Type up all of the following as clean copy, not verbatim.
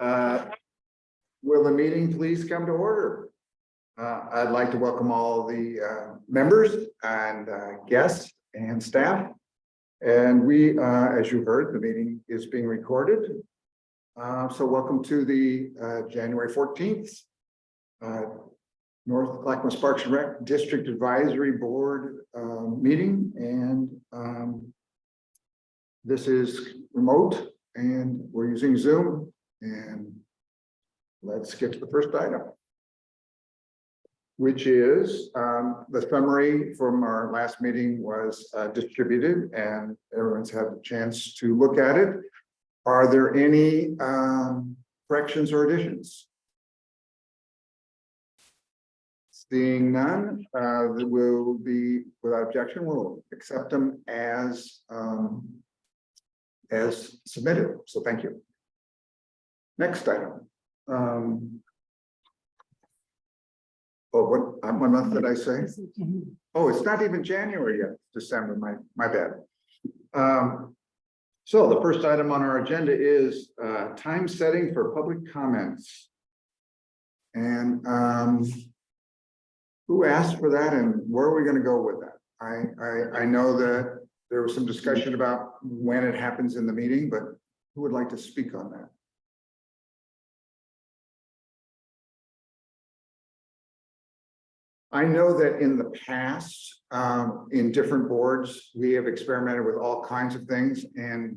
Uh, Will the meeting please come to order? I'd like to welcome all the members and guests and staff. And we, as you heard, the meeting is being recorded. So welcome to the January 14th North Clackamas Parks and Rec District Advisory Board meeting. And this is remote and we're using Zoom. And let's get to the first item, which is the summary from our last meeting was distributed and everyone's had a chance to look at it. Are there any corrections or additions? Seeing none, will be without objection. We'll accept them as submitted. So thank you. Next item. What month did I say? Oh, it's not even January yet. December. My bad. So the first item on our agenda is time setting for public comments. And who asked for that, and where are we going to go with that? I know that there was some discussion about when it happens in the meeting, but who would like to speak on that? I know that in the past, in different boards, we have experimented with all kinds of things, and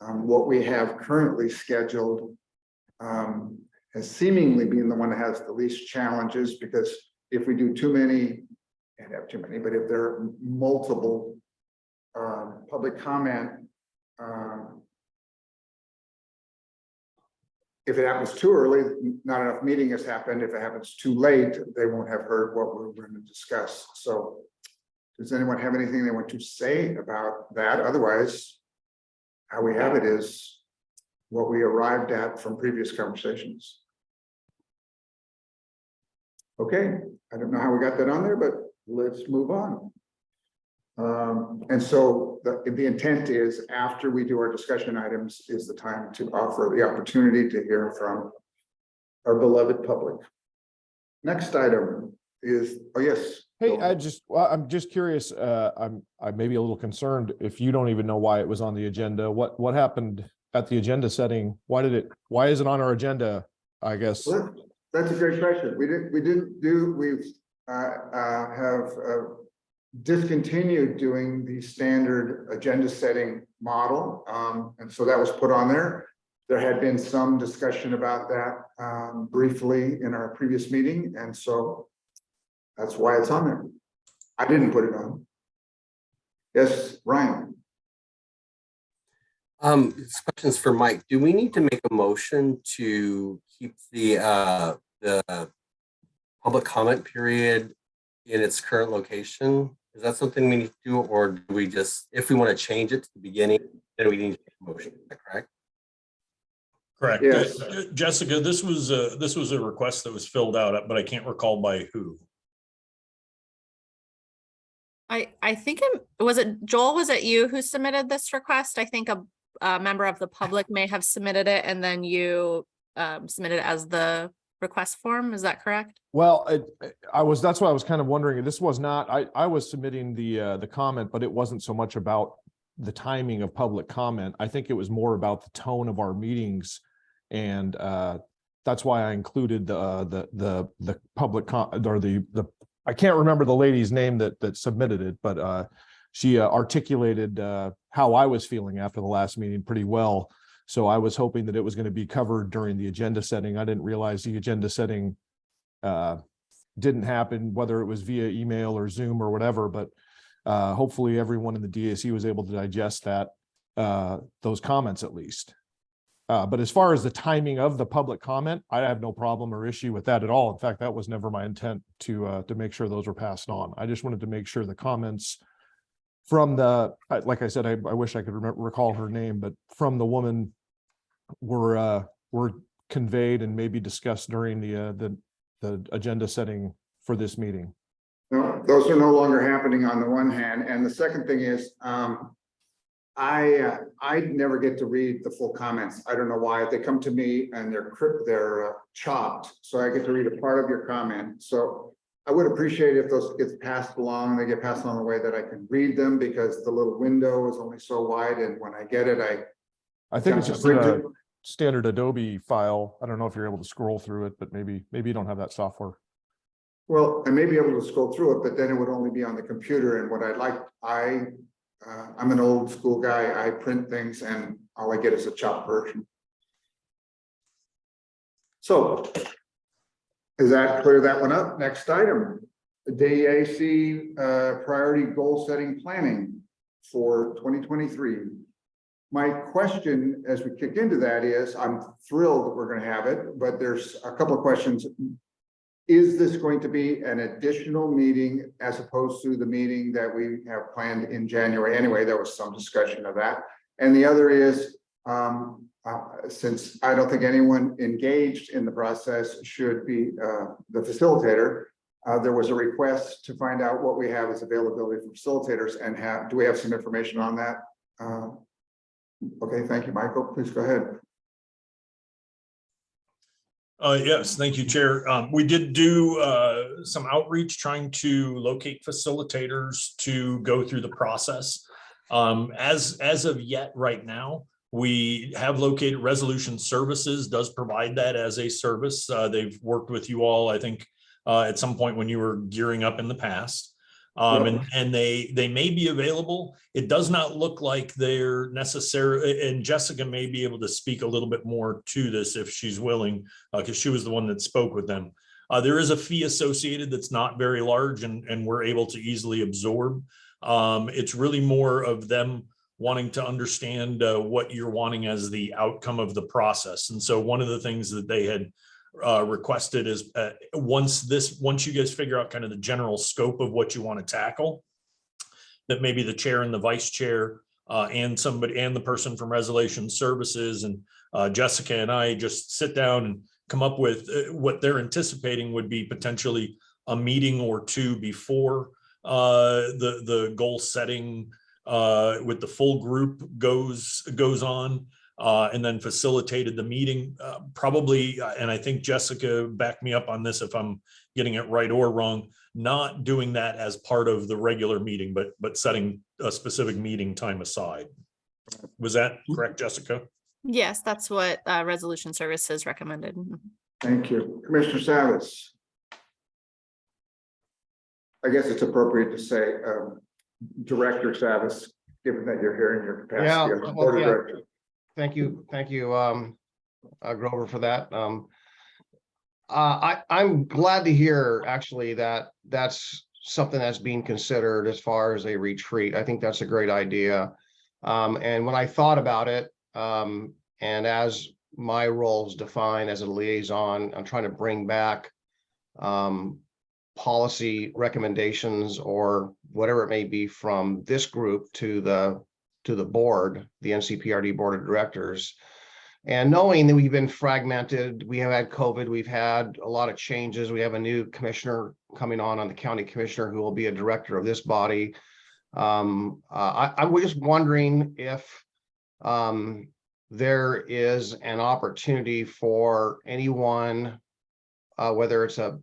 what we have currently scheduled has seemingly been the one that has the least challenges, because if we do too many, can't have too many, but if there are multiple public comment, if it happens too early, not enough meeting has happened. If it happens too late, they won't have heard what we're going to discuss. So does anyone have anything they want to say about that? Otherwise, how we have it is what we arrived at from previous conversations. Okay, I don't know how we got that on there, but let's move on. And so the intent is, after we do our discussion items, is the time to offer the opportunity to hear from our beloved public. Next item is, oh yes. Hey, I'm just curious. I may be a little concerned if you don't even know why it was on the agenda. What happened at the agenda setting? Why is it on our agenda? I guess. Well, that's a great question. We've have discontinued doing the standard agenda setting model. And so that was put on there. There had been some discussion about that briefly in our previous meeting. And so that's why it's on there. I didn't put it on. Yes, Ryan. This question's for Mike. Do we need to make a motion to keep the public comment period in its current location? Is that something we need to do, or do we just, if we want to change it to the beginning, then we need to make a motion? Is that correct? Correct. Yes. Jessica, this was a request that was filled out, but I can't recall by who. I think was it Joel? Was it you who submitted this request? I think a member of the public may have submitted it, and then you submitted it as the request form. Is that correct? Well, that's why I was kind of wondering. This was not. I was submitting the comment, but it wasn't so much about the timing of public comment. I think it was more about the tone of our meetings, and that's why I included the public or the. I can't remember the lady's name that submitted it, but she articulated how I was feeling after the last meeting pretty well. So I was hoping that it was going to be covered during the agenda setting. I didn't realize the agenda setting didn't happen, whether it was via email or Zoom or whatever, but hopefully everyone in the DAC was able to digest that, those comments at least. But as far as the timing of the public comment, I have no problem or issue with that at all. In fact, that was never my intent to make sure those were passed on. I just wanted to make sure the comments from like I said, I wish I could recall her name, but from the woman were conveyed and maybe discussed during the agenda setting for this meeting. No, those are no longer happening on the one hand. And the second thing is, I never get to read the full comments. I don't know why. They come to me and they're chopped, so I get to read a part of your comment. So I would appreciate if those gets passed along, they get passed along the way that I can read them, because the little window is only so wide, and when I get it, I think it's just print a it. standard Adobe file. I don't know if you're able to scroll through it, but maybe you don't have that software. Well, I may be able to scroll through it, but then it would only be on the computer, and what I'd like, I'm an old school guy. I print things and all I get is a chopped version. So is that clear that one up? Next item, DAC priority goal setting planning for 2023. My question as we kick into that is, I'm thrilled that we're going to have it, but there's a couple of questions. Is this going to be an additional meeting as opposed to the meeting that we have planned in January? Anyway, there was some discussion of that. And the other is, since I don't think anyone engaged in the process should be the facilitator, there was a request to find out what we have as availability for facilitators, and do we have some information on that? Okay, thank you, Michael. Please go ahead. Yes, thank you, Chair. We did do some outreach trying to locate facilitators to go through the process. As of yet, right now, we have located Resolution Services does provide that as a service. They've worked with you all, I think, at some point when you were gearing up in the past. And they may be available. It does not look like they're necessary, and Jessica may be able to speak a little bit more to this if she's willing, because she was the one that spoke with them. There is a fee associated that's not very large, and we're able to easily absorb. It's really more of them wanting to understand what you're wanting as the outcome of the process. And so one of the things that they had requested is once you guys figure out kind of the general scope of what you want to tackle, that maybe the chair and the vice chair and the person from Resolution Services and Jessica and I just sit down and come up with what they're anticipating would be potentially a meeting or two before the goal setting with the full group goes on. And then facilitated the meeting probably, and I think Jessica backed me up on this if I'm getting it right or wrong, not doing that as part of the regular meeting, but setting a specific meeting time aside. Was that correct, Jessica? Yes, that's what Resolution Services recommended. Thank you. Commissioner Savas. I guess it's appropriate to say Director Savas, given that you're here in your capacity as board director. Thank you, Grover, for that. I'm glad to hear actually that that's something that's being considered as far as a retreat. I think that's a great idea. And when I thought about it, and as my role is defined as a liaison, I'm trying to bring back policy recommendations or whatever it may be from this group to the board, the NCPRD board of directors. And knowing that we've been fragmented, we have had COVID, we've had a lot of changes. We have a new commissioner coming on the county commissioner who will be a director of this body. I was just wondering if there is an opportunity for anyone, whether it's a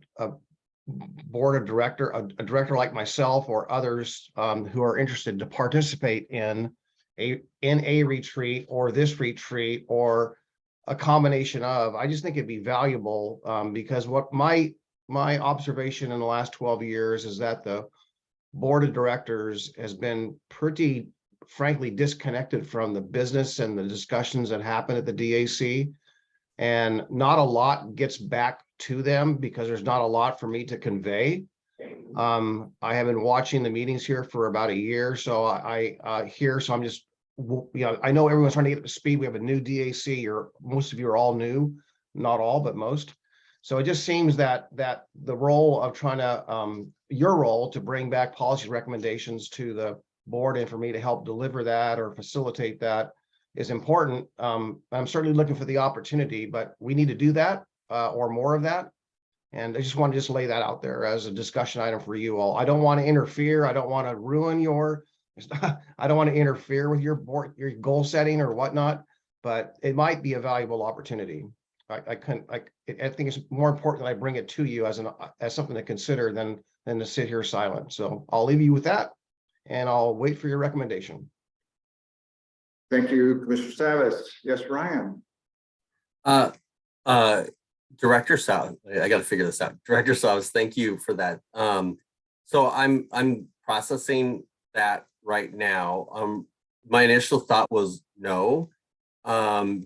board of director, a director like myself or others who are interested to participate in a retreat or this retreat or a combination of. I just think it'd be valuable because what my observation in the last 12 years is that the board of directors has been pretty frankly disconnected from the business and the discussions that happen at the DAC, and not a lot gets back to them because there's not a lot for me to convey. I have been watching the meetings here for about a year, so I'm just, I know everyone's trying to get up to speed. We have a new DAC, most of you are all new, not all, but most. So it just seems that the role of trying to, your role to bring back policy recommendations to the board and for me to help deliver that or facilitate that is important. I'm certainly looking for the opportunity, but we need to do that or more of that. And I just want to lay that out there as a discussion item for you all. I don't want to interfere. I don't want to ruin your I don't want to interfere with your board, your goal setting or whatnot, but it might be a valuable opportunity. I think it's more important that I bring it to you as something to consider than to sit here silent. So I'll leave you with that, and I'll wait for your recommendation. Thank you, Commissioner Savas. Yes, Ryan. Director Savas, I got to figure this out. Director Savas, thank you for that. So I'm processing that right now. My initial thought was no,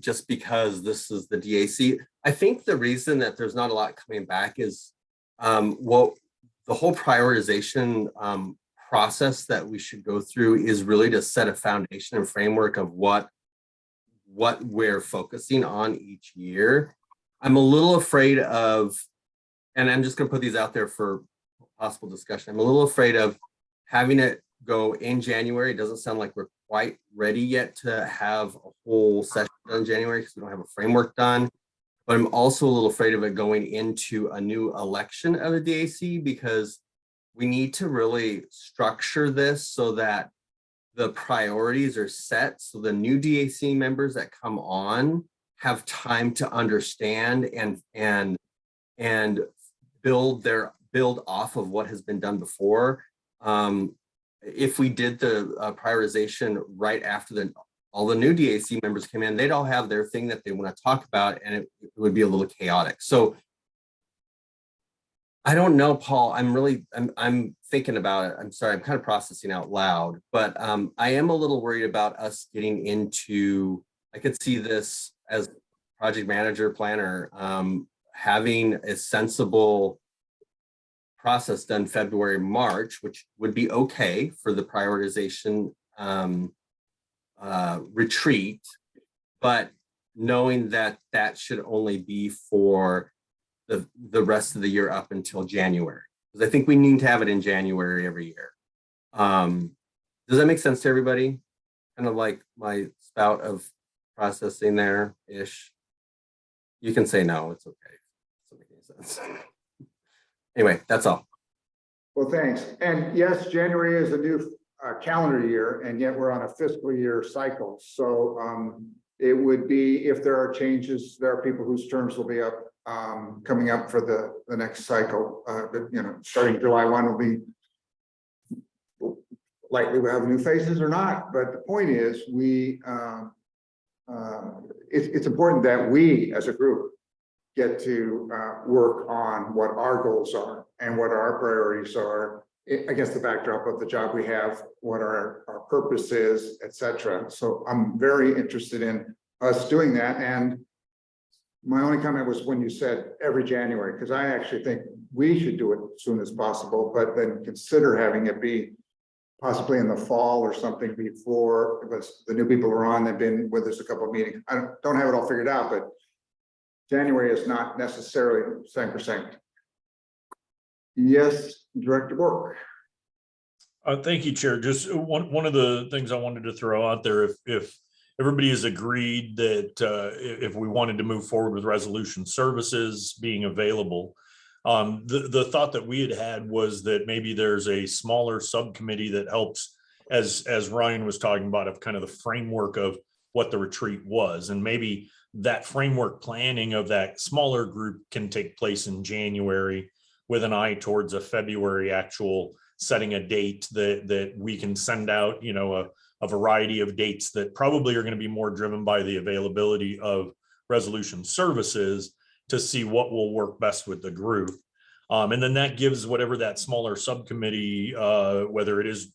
just because this is the DAC. I think the reason that there's not a lot coming back is the whole prioritization process that we should go through is really to set a foundation and framework of what we're focusing on each year. I'm a little afraid of, and I'm just going to put these out there for possible discussion. I'm a little afraid of having it go in January. It doesn't sound like we're quite ready yet to have a whole session done in January because we don't have a framework done. But I'm also a little afraid of it going into a new election of the DAC because we need to really structure this so that the priorities are set so the new DAC members that come on have time to understand and build off of what has been done before. If we did the prioritization right after all the new DAC members came in, they'd all have their thing that they want to talk about, and it would be a little chaotic. So I don't know, Paul. I'm thinking about it. I'm sorry, I'm kind of processing out loud, but I am a little worried about us getting into, I could see this as project manager, planner, having a sensible process done February, March, which would be okay for the prioritization retreat, but knowing that that should only be for the rest of the year up until January. Because I think we need to have it in January every year. Does that make sense to everybody? Kind of like my spout of processing there-ish. You can say no, it's okay. It doesn't make any sense. Anyway, that's all. Well, thanks. And yes, January is a new calendar year, and yet we're on a fiscal year cycle. So it would be, if there are changes, there are people whose terms will be up coming up for the next cycle. Starting July 1 will be likely we'll have new faces or not. But the point is, it's important that we as a group get to work on what our goals are and what our priorities are against the backdrop of the job we have, what our purpose is, etc. So I'm very interested in us doing that. And my only comment was when you said every January, because I actually think we should do it as soon as possible, but then consider having it be possibly in the fall or something before, because the new people are on, they've been with us a couple of meetings. I don't have it all figured out, but January is not necessarily 100%. Yes, Director Bork. Thank you, Chair. Just one of the things I wanted to throw out there, if everybody has agreed that if we wanted to move forward with resolution services being available, the thought that we had was that maybe there's a smaller subcommittee that helps, as Ryan was talking about, of kind of the framework of what the retreat was, and maybe that framework planning of that smaller group can take place in January with an eye towards a February actual setting a date that we can send out, a variety of dates that probably are going to be more driven by the availability of resolution services to see what will work best with the group. And then that gives whatever that smaller subcommittee, whether it is,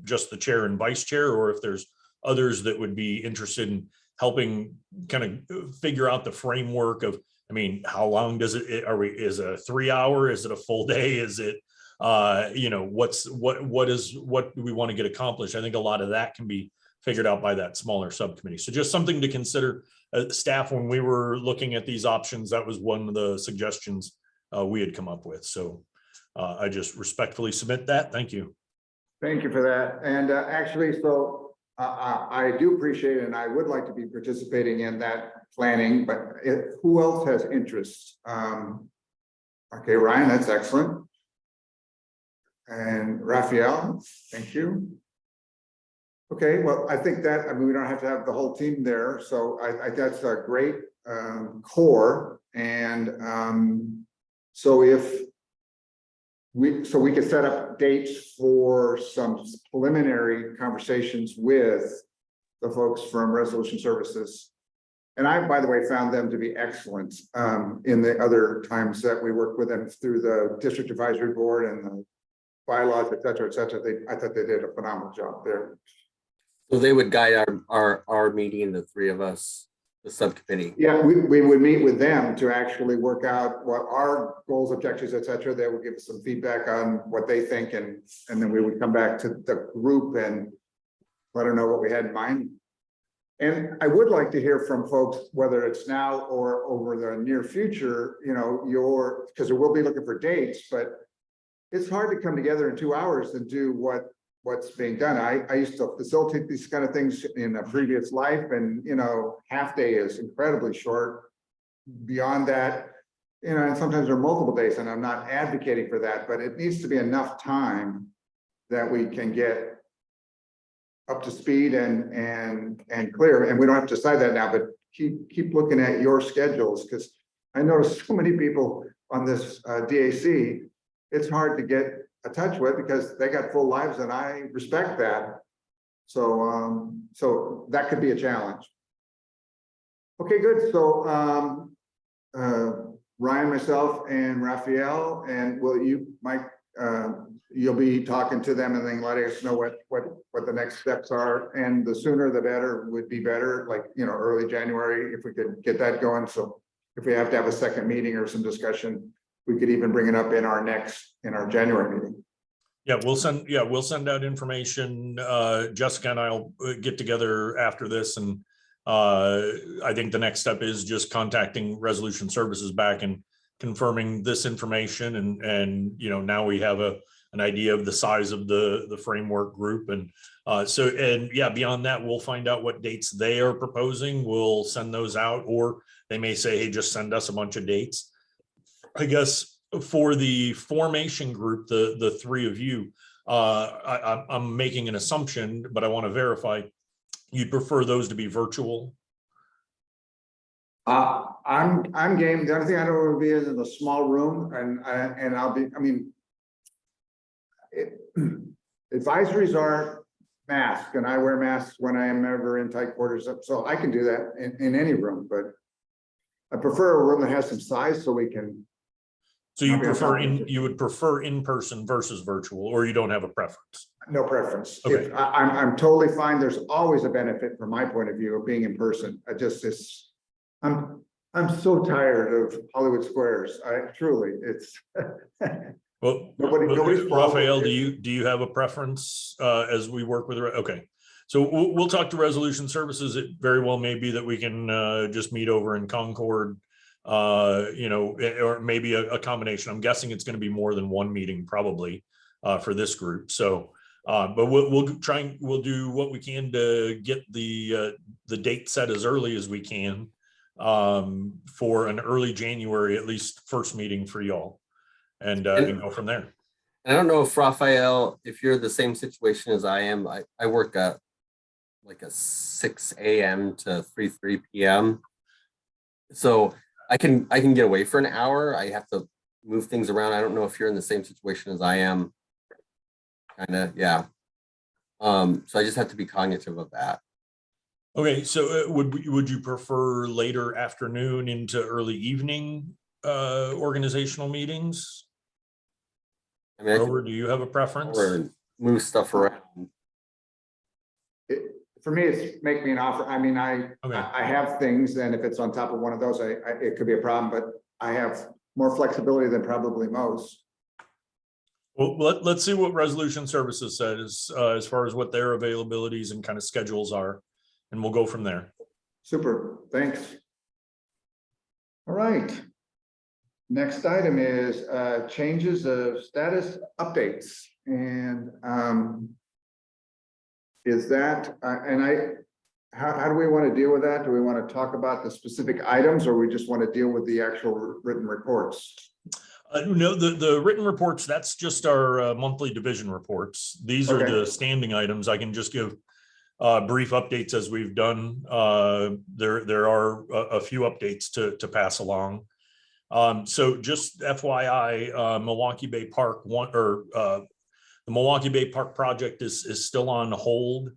just the chair and vice chair, or if there's others that would be interested in helping kind of figure out the framework of, how long does is it a 3 hour? Is it a full day? Is it, what do we want to get accomplished? I think a lot of that can be figured out by that smaller subcommittee. So just something to consider, staff, when we were looking at these options, that was one of the suggestions we had come up with. So I just respectfully submit that. Thank you. Thank you for that. And actually, so I do appreciate it, and I would like to be participating in that planning, but who else has interest? Okay, Ryan, that's excellent. And Raphael, thank you. Okay, well, I think that, I mean, we don't have to have the whole team there, so I that's a great core. And so if we could set up dates for some preliminary conversations with the folks from Resolution Services. And I, by the way, found them to be excellent in the other times that we worked with them through the District Advisory Board and the bylaws, et cetera, et cetera. I thought they did a phenomenal job there. So they would guide our meeting, the three of us, the subcommittee. Yeah, we would meet with them to actually work out what our goals, objectives, et cetera. They would give us some feedback on what they think, and then we would come back to the group and let her know what we had in mind. And I would like to hear from folks, whether it's now or over the near future, you know, because we'll be looking for dates, but it's hard to come together in 2 hours and do what's being done. I used to facilitate these kind of things in a previous life, and, you know, half day is incredibly short. Beyond that, you know, and sometimes there are multiple days, and I'm not advocating for that, but it needs to be enough time that we can get up to speed and clear. And we don't have to decide that now, but keep looking at your schedules, because I noticed so many people on this DAC, it's hard to get a touch with because they got full lives, and I respect that. So so that could be a challenge. Okay, good. So Ryan, myself, and Raphael, and will you, Mike, you'll be talking to them and then letting us know what the next steps are, and the sooner the better would be better, like, you know, early January, if we could get that going. So if we have to have a second meeting or some discussion, we could even bring it up in our January meeting. Yeah, we'll send out information. Jessica and I'll get together after this, and I think the next step is just contacting Resolution Services back and confirming this information, and you know, now we have an idea of the size of the framework group, and yeah, beyond that, we'll find out what dates they are proposing. We'll send those out, or they may say, hey, just send us a bunch of dates. I guess for the formation group, the three of you, I'm making an assumption, but I want to verify. You'd prefer those to be virtual? I'm game. The only thing I don't want to be is in a small room, and I'll be. I mean, advisories are masked, and I wear masks when I am ever in tight quarters, so I can do that in any room. But I prefer a room that has some size so we can. So you would prefer in person versus virtual, or you don't have a preference? No preference. Okay. If I'm totally fine. There's always a benefit from my point of view of being in person. I'm so tired of Hollywood Squares. It's Well, nobody's Raphael, do you have a preference as we work with? Okay, so we'll talk to Resolution Services. It very well may be that we can just meet over in Concord, you know, or maybe a combination. I'm guessing it's going to be more than one meeting probably for this group. So, but we'll do what we can to get the date set as early as we can for an early January, at least first meeting for y'all, and go from there. I don't know if Raphael, if you're the same situation as I am, I work at like a 6 a.m. to 3 p.m. So I can get away for an hour. I have to move things around. I don't know if you're in the same situation as I am. Kind of, yeah. So I just have to be cognitive of that. Okay, so would you prefer later afternoon into early evening organizational meetings? I mean, Or do you have a preference? Or move stuff around. For me, it's make me an offer. I mean, I have things, and if it's on top of one of those, it could be a problem, but I have more flexibility than probably most. Well, let's see what Resolution Services says as far as what their availabilities and kind of schedules are, and we'll go from there. Super, thanks. All right. Next item is changes of status updates, and is that how do we want to deal with that? Do we want to talk about the specific items, or we just want to deal with the actual written reports? No, the written reports, that's just our monthly division reports. These are the standing items. I can just give brief updates as we've done. There are a few updates to pass along. So just FYI, Milwaukee Bay Park the Milwaukee Bay Park project is still on hold.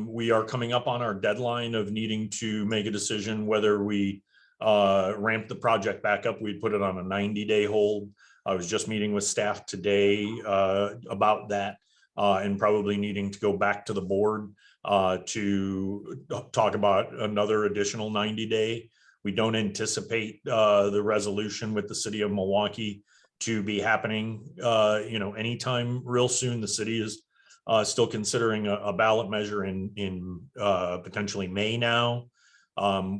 We are coming up on our deadline of needing to make a decision whether we ramp the project back up. We'd put it on a 90-day hold. I was just meeting with staff today about that and probably needing to go back to the board to talk about another additional 90-day. We don't anticipate the resolution with the city of Milwaukee to be happening, anytime real soon. The city is still considering a ballot measure in potentially May now.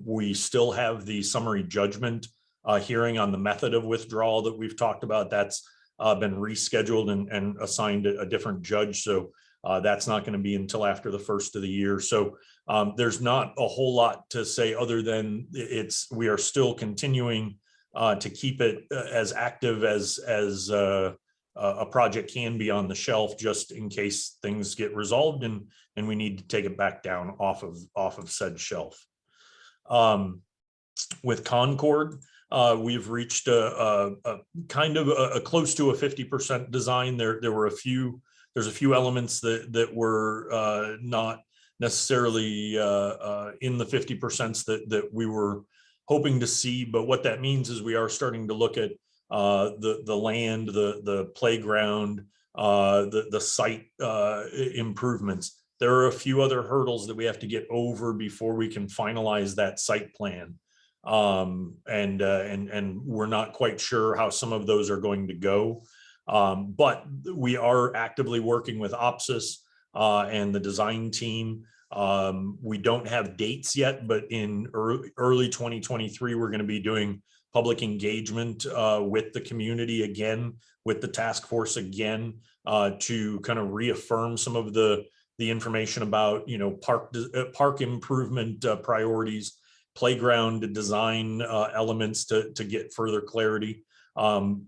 We still have the summary judgment hearing on the method of withdrawal that we've talked about. That's been rescheduled and assigned a different judge. So that's not going to be until after the first of the year. So there's not a whole lot to say other than we are still continuing to keep it as active as a project can be on the shelf, just in case things get resolved and we need to take it back down off of said shelf. With Concord, we've reached a kind of a close to a 50% design. There's a few elements that were not necessarily in the 50% that we were hoping to see, but what that means is we are starting to look at the land, the playground, the site improvements. There are a few other hurdles that we have to get over before we can finalize that site plan. And we're not quite sure how some of those are going to go. But we are actively working with OPSIS and the design team. We don't have dates yet, but in early 2023, we're going to be doing public engagement with the community again, with the task force again, to kind of reaffirm some of the information about, park improvement priorities, playground design elements to get further clarity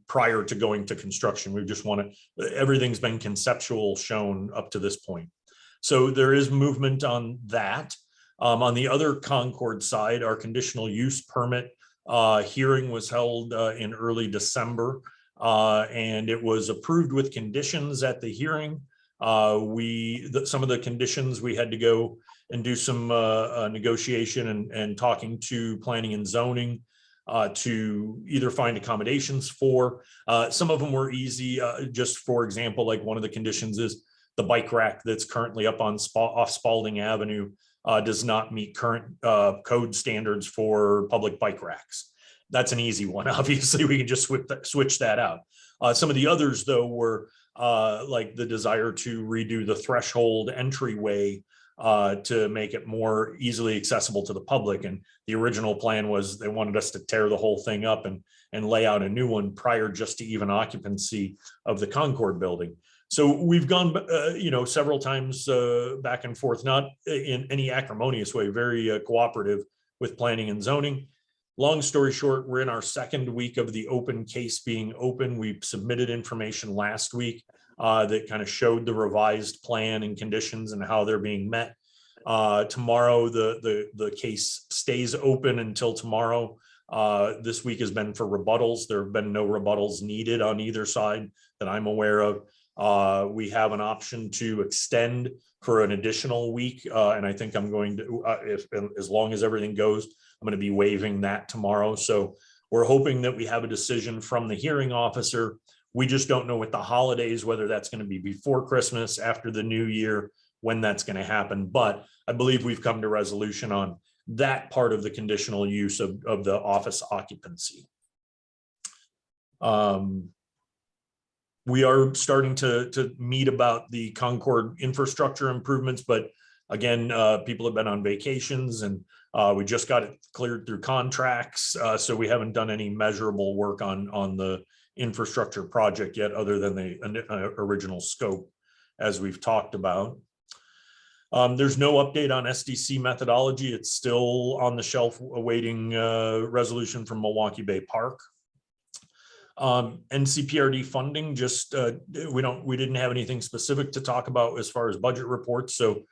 prior to going to construction. We just want to, everything's been conceptual shown up to this point. So there is movement on that. On the other Concord side, our conditional use permit hearing was held in early December, and it was approved with conditions at the hearing. Some of the conditions we had to go and do some negotiation and talking to planning and zoning to either find accommodations for. Some of them were easy. Just for example, like one of the conditions is the bike rack that's currently up on off Spalding Avenue does not meet current code standards for public bike racks. That's an easy one. Obviously, we can just switch that out. Some of the others, though, were like the desire to redo the threshold entryway to make it more easily accessible to the public. And the original plan was they wanted us to tear the whole thing up and lay out a new one prior just to even occupancy of the Concord building. So we've gone, several times back and forth, not in any acrimonious way, very cooperative with planning and zoning. Long story short, we're in our second week of the open case being open. We submitted information last week that kind of showed the revised plan and conditions and how they're being met. Tomorrow, the case stays open until tomorrow. This week has been for rebuttals. There have been no rebuttals needed on either side that I'm aware of. We have an option to extend for an additional week, and I think I'm going to, as long as everything goes, I'm going to be waiving that tomorrow. So we're hoping that we have a decision from the hearing officer. We just don't know with the holidays whether that's going to be before Christmas, after the new year, when that's going to happen. But I believe we've come to resolution on that part of the conditional use of the office occupancy. We are starting to meet about the Concord infrastructure improvements, but again, people have been on vacations and we just got it cleared through contracts. So we haven't done any measurable work on the infrastructure project yet, other than the original scope, as we've talked about. There's no update on SDC methodology. It's still on the shelf awaiting resolution from Milwaukee Bay Park. NCPRD funding, just we didn't have anything specific to talk about as far as budget reports, so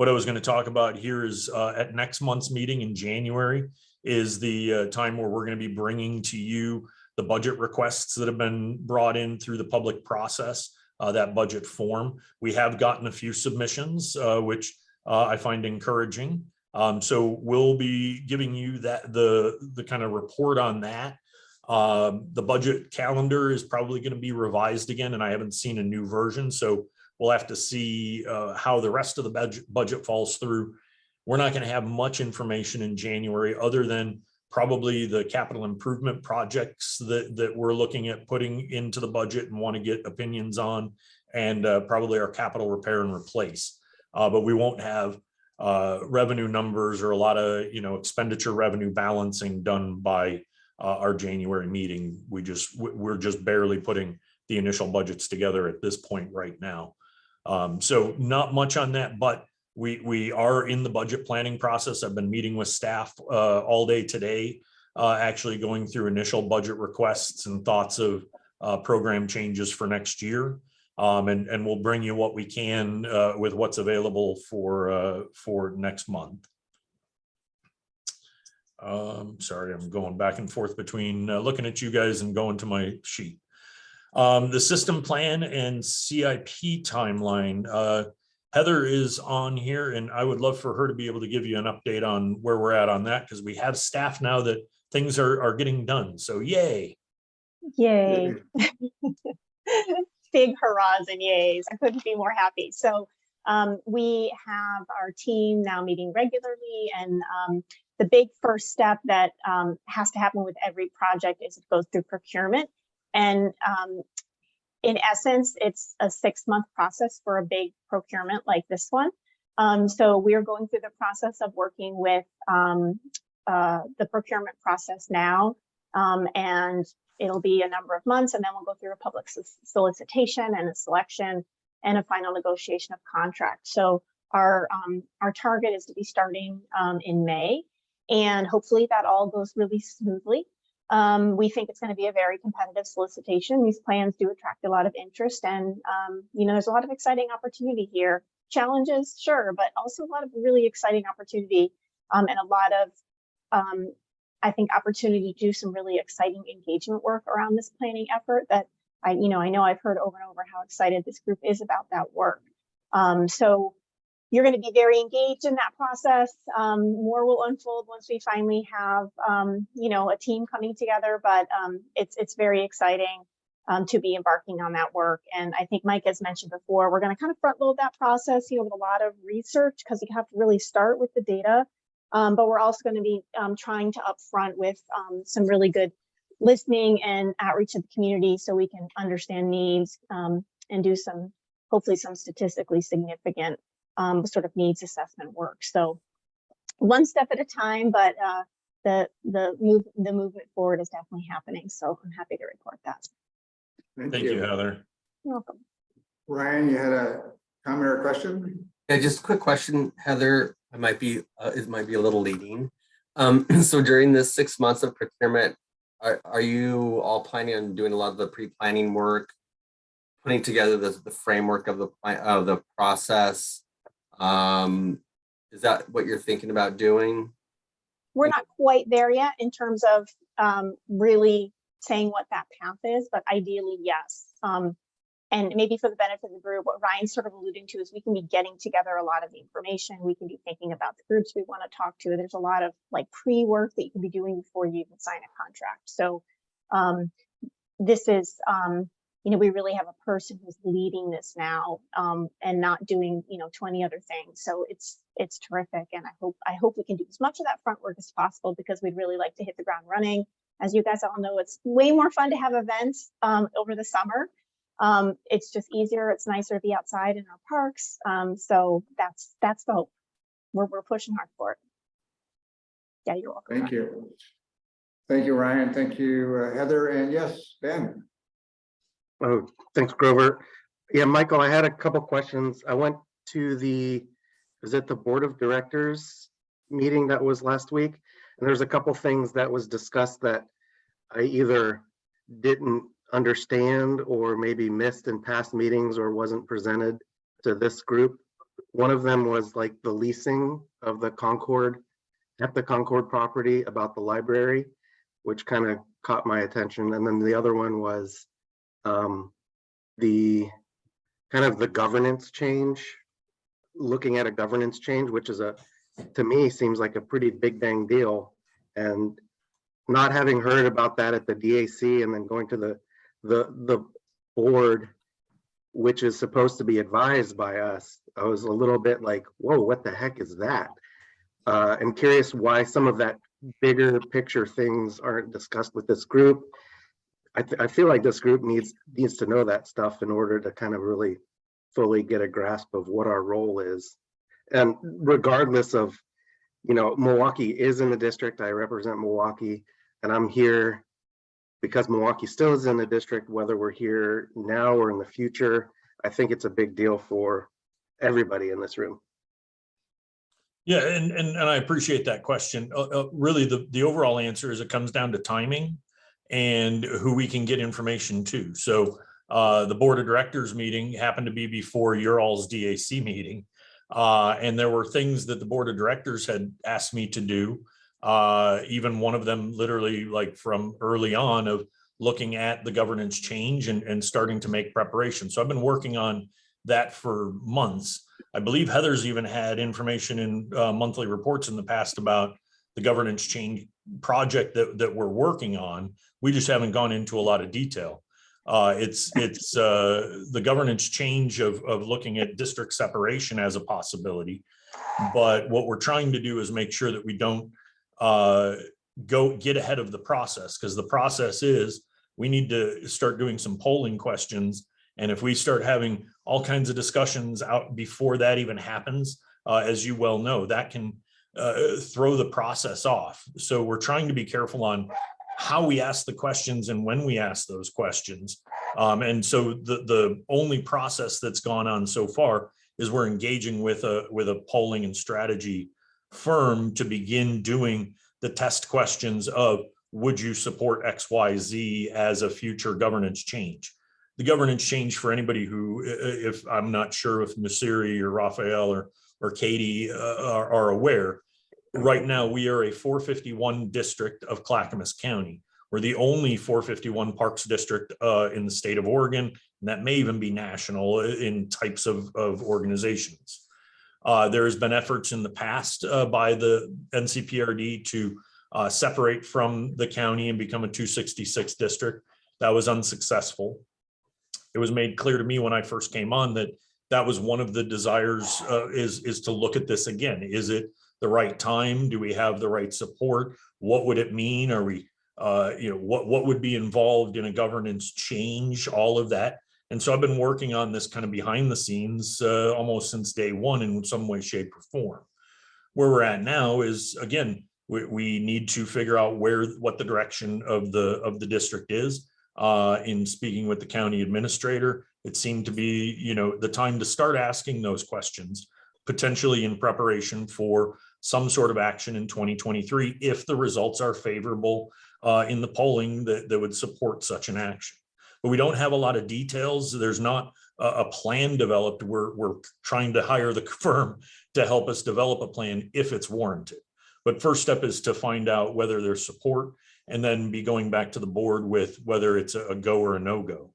what I was going to talk about here is at next month's meeting in January is the time where we're going to be bringing to you the budget requests that have been brought in through the public process, that budget form. We have gotten a few submissions, which I find encouraging. So we'll be giving you the kind of report on that. The budget calendar is probably going to be revised again, and I haven't seen a new version. So we'll have to see how the rest of the budget falls through. We're not going to have much information in January other than probably the capital improvement projects that we're looking at putting into the budget and want to get opinions on, and probably our capital repair and replace. But we won't have revenue numbers or a lot of expenditure revenue balancing done by our January meeting. We're just barely putting the initial budgets together at this point right now. So not much on that, but we are in the budget planning process. I've been meeting with staff all day today, actually going through initial budget requests and thoughts of program changes for next year. And we'll bring you what we can with what's available for next month. Sorry, I'm going back and forth between looking at you guys and going to my sheet. The system plan and CIP timeline. Heather is on here, and I would love for her to be able to give you an update on where we're at on that, because we have staff now that things are getting done. So yay. Yay. Big hurrahs and yays. I couldn't be more happy. So we have our team now meeting regularly, and the big first step that has to happen with every project is it goes through procurement. And in essence, it's a 6-month process for a big procurement like this one. So we're going through the process of working with the procurement process now, and it'll be a number of months, and then we'll go through a public solicitation and a selection and a final negotiation of contract. So our target is to be starting in May, and hopefully that all goes really smoothly. We think it's going to be a very competitive solicitation. These plans do attract a lot of interest, and there's a lot of exciting opportunity here. Challenges, sure, but also a lot of really exciting opportunity, and a lot of I think opportunity to do some really exciting engagement work around this planning effort that I know I've heard over and over how excited this group is about that work. So you're going to be very engaged in that process. More will unfold once we finally have, a team coming together, but it's very exciting to be embarking on that work. And I think Mike has mentioned before, we're going to kind of front load that process, with a lot of research, because you have to really start with the data. But we're also going to be trying to upfront with some really good listening and outreach to the community, so we can understand needs and do hopefully some statistically significant sort of needs assessment work. So one step at a time, but the movement forward is definitely happening. So I'm happy to report that. Thank you, Heather. You're welcome. Ryan, you had a comment or a question? Yeah, just a quick question, Heather. It might be a little leading. So during this 6 months of procurement, are you all planning on doing a lot of the pre-planning work, putting together the framework of the process? Is that what you're thinking about doing? We're not quite there yet in terms of really saying what that path is, but ideally, yes. And maybe for the benefit of the group, what Ryan's sort of alluding to is we can be getting together a lot of the information. We can be thinking about the groups we want to talk to. There's a lot of pre-work that you can be doing before you even sign a contract. So this is, we really have a person who's leading this now and not doing, 20 other things. So it's terrific. And I hope we can do as much of that front work as possible, because we'd really like to hit the ground running. As you guys all know, it's way more fun to have events over the summer. It's just easier. It's nicer to be outside in our parks. So that's the hope. We're pushing hard for it. Yeah, you're welcome. Thank you. Thank you, Ryan. Thank you, Heather. And yes, Ben. Oh, thanks, Grover. Yeah, Michael, I had a couple questions. I went to the Board of Directors meeting that was last week, and there's a couple things that was discussed that I either didn't understand or maybe missed in past meetings or wasn't presented to this group. One of them was like the leasing of the Concord, at the Concord property about the library, which kind of caught my attention. And then the other one was the kind of the governance change, looking at a governance change, which is to me, seems like a pretty big bang deal. And not having heard about that at the DAC and then going to the board, which is supposed to be advised by us, I was a little bit like, whoa, what the heck is that? And curious why some of that bigger picture things aren't discussed with this group. I feel like this group needs to know that stuff in order to kind of really fully get a grasp of what our role is. And regardless of, Milwaukee is in the district, I represent Milwaukee, and I'm here because Milwaukee still is in the district, whether we're here now or in the future. I think it's a big deal for everybody in this room. Yeah, and I appreciate that question. Really, the overall answer is it comes down to timing and who we can get information to. So the board of directors meeting happened to be before your all's DAC meeting. And there were things that the board of directors had asked me to do. Even one of them literally like from early on of looking at the governance change and starting to make preparations. So I've been working on that for months. I believe Heather's even had information in monthly reports in the past about the governance change project that we're working on. We just haven't gone into a lot of detail. It's the governance change of looking at district separation as a possibility. But what we're trying to do is make sure that we don't get ahead of the process, because the process is we need to start doing some polling questions. And if we start having all kinds of discussions out before that even happens, as you well know, that can throw the process off. So we're trying to be careful on how we ask the questions and when we ask those questions. And so the only process that's gone on so far is we're engaging with a polling and strategy firm to begin doing the test questions of, would you support XYZ as a future governance change? The governance change, for anybody who, if I'm not sure if Missiri or Raphael or Katie are aware, right now we are a 451 district of Clackamas County. We're the only 451 parks district in the state of Oregon, and that may even be national in types of organizations. There has been efforts in the past by the NCPRD to separate from the county and become a 266 district. That was unsuccessful. It was made clear to me when I first came on that was one of the desires is to look at this again. Is it the right time? Do we have the right support? What would it mean? Are we, what would be involved in a governance change? All of that. And so I've been working on this kind of behind the scenes almost since day one in some way, shape, or form. Where we're at now is, again, we need to figure out what the direction of the district is. In speaking with the county administrator, it seemed to be, the time to start asking those questions, potentially in preparation for some sort of action in 2023, if the results are favorable in the polling that would support such an action. But we don't have a lot of details. There's not a plan developed. We're trying to hire the firm to help us develop a plan if it's warranted. But first step is to find out whether there's support, and then be going back to the board with whether it's a go or a no-go.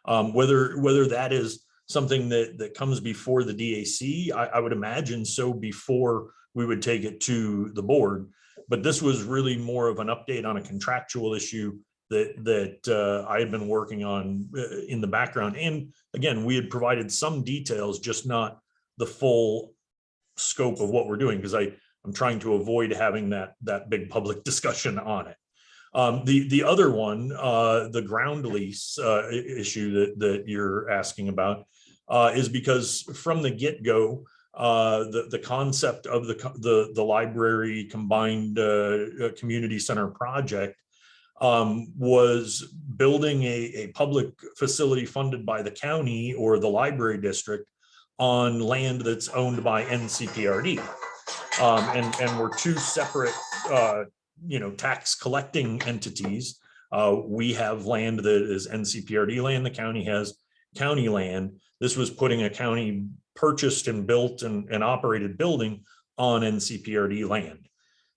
Whether that is something that comes before the DAC, I would imagine so before we would take it to the board. But this was really more of an update on a contractual issue that I had been working on in the background. And again, we had provided some details, just not the full scope of what we're doing, because I'm trying to avoid having that big public discussion on it. The other one, the ground lease issue that you're asking about, is because from the get-go, the concept of the library combined community center project was building a public facility funded by the county or the library district on land that's owned by NCPRD. And we're two separate tax collecting entities. We have land that is NCPRD land, the county has county land. This was putting a county purchased and built and operated building on NCPRD land.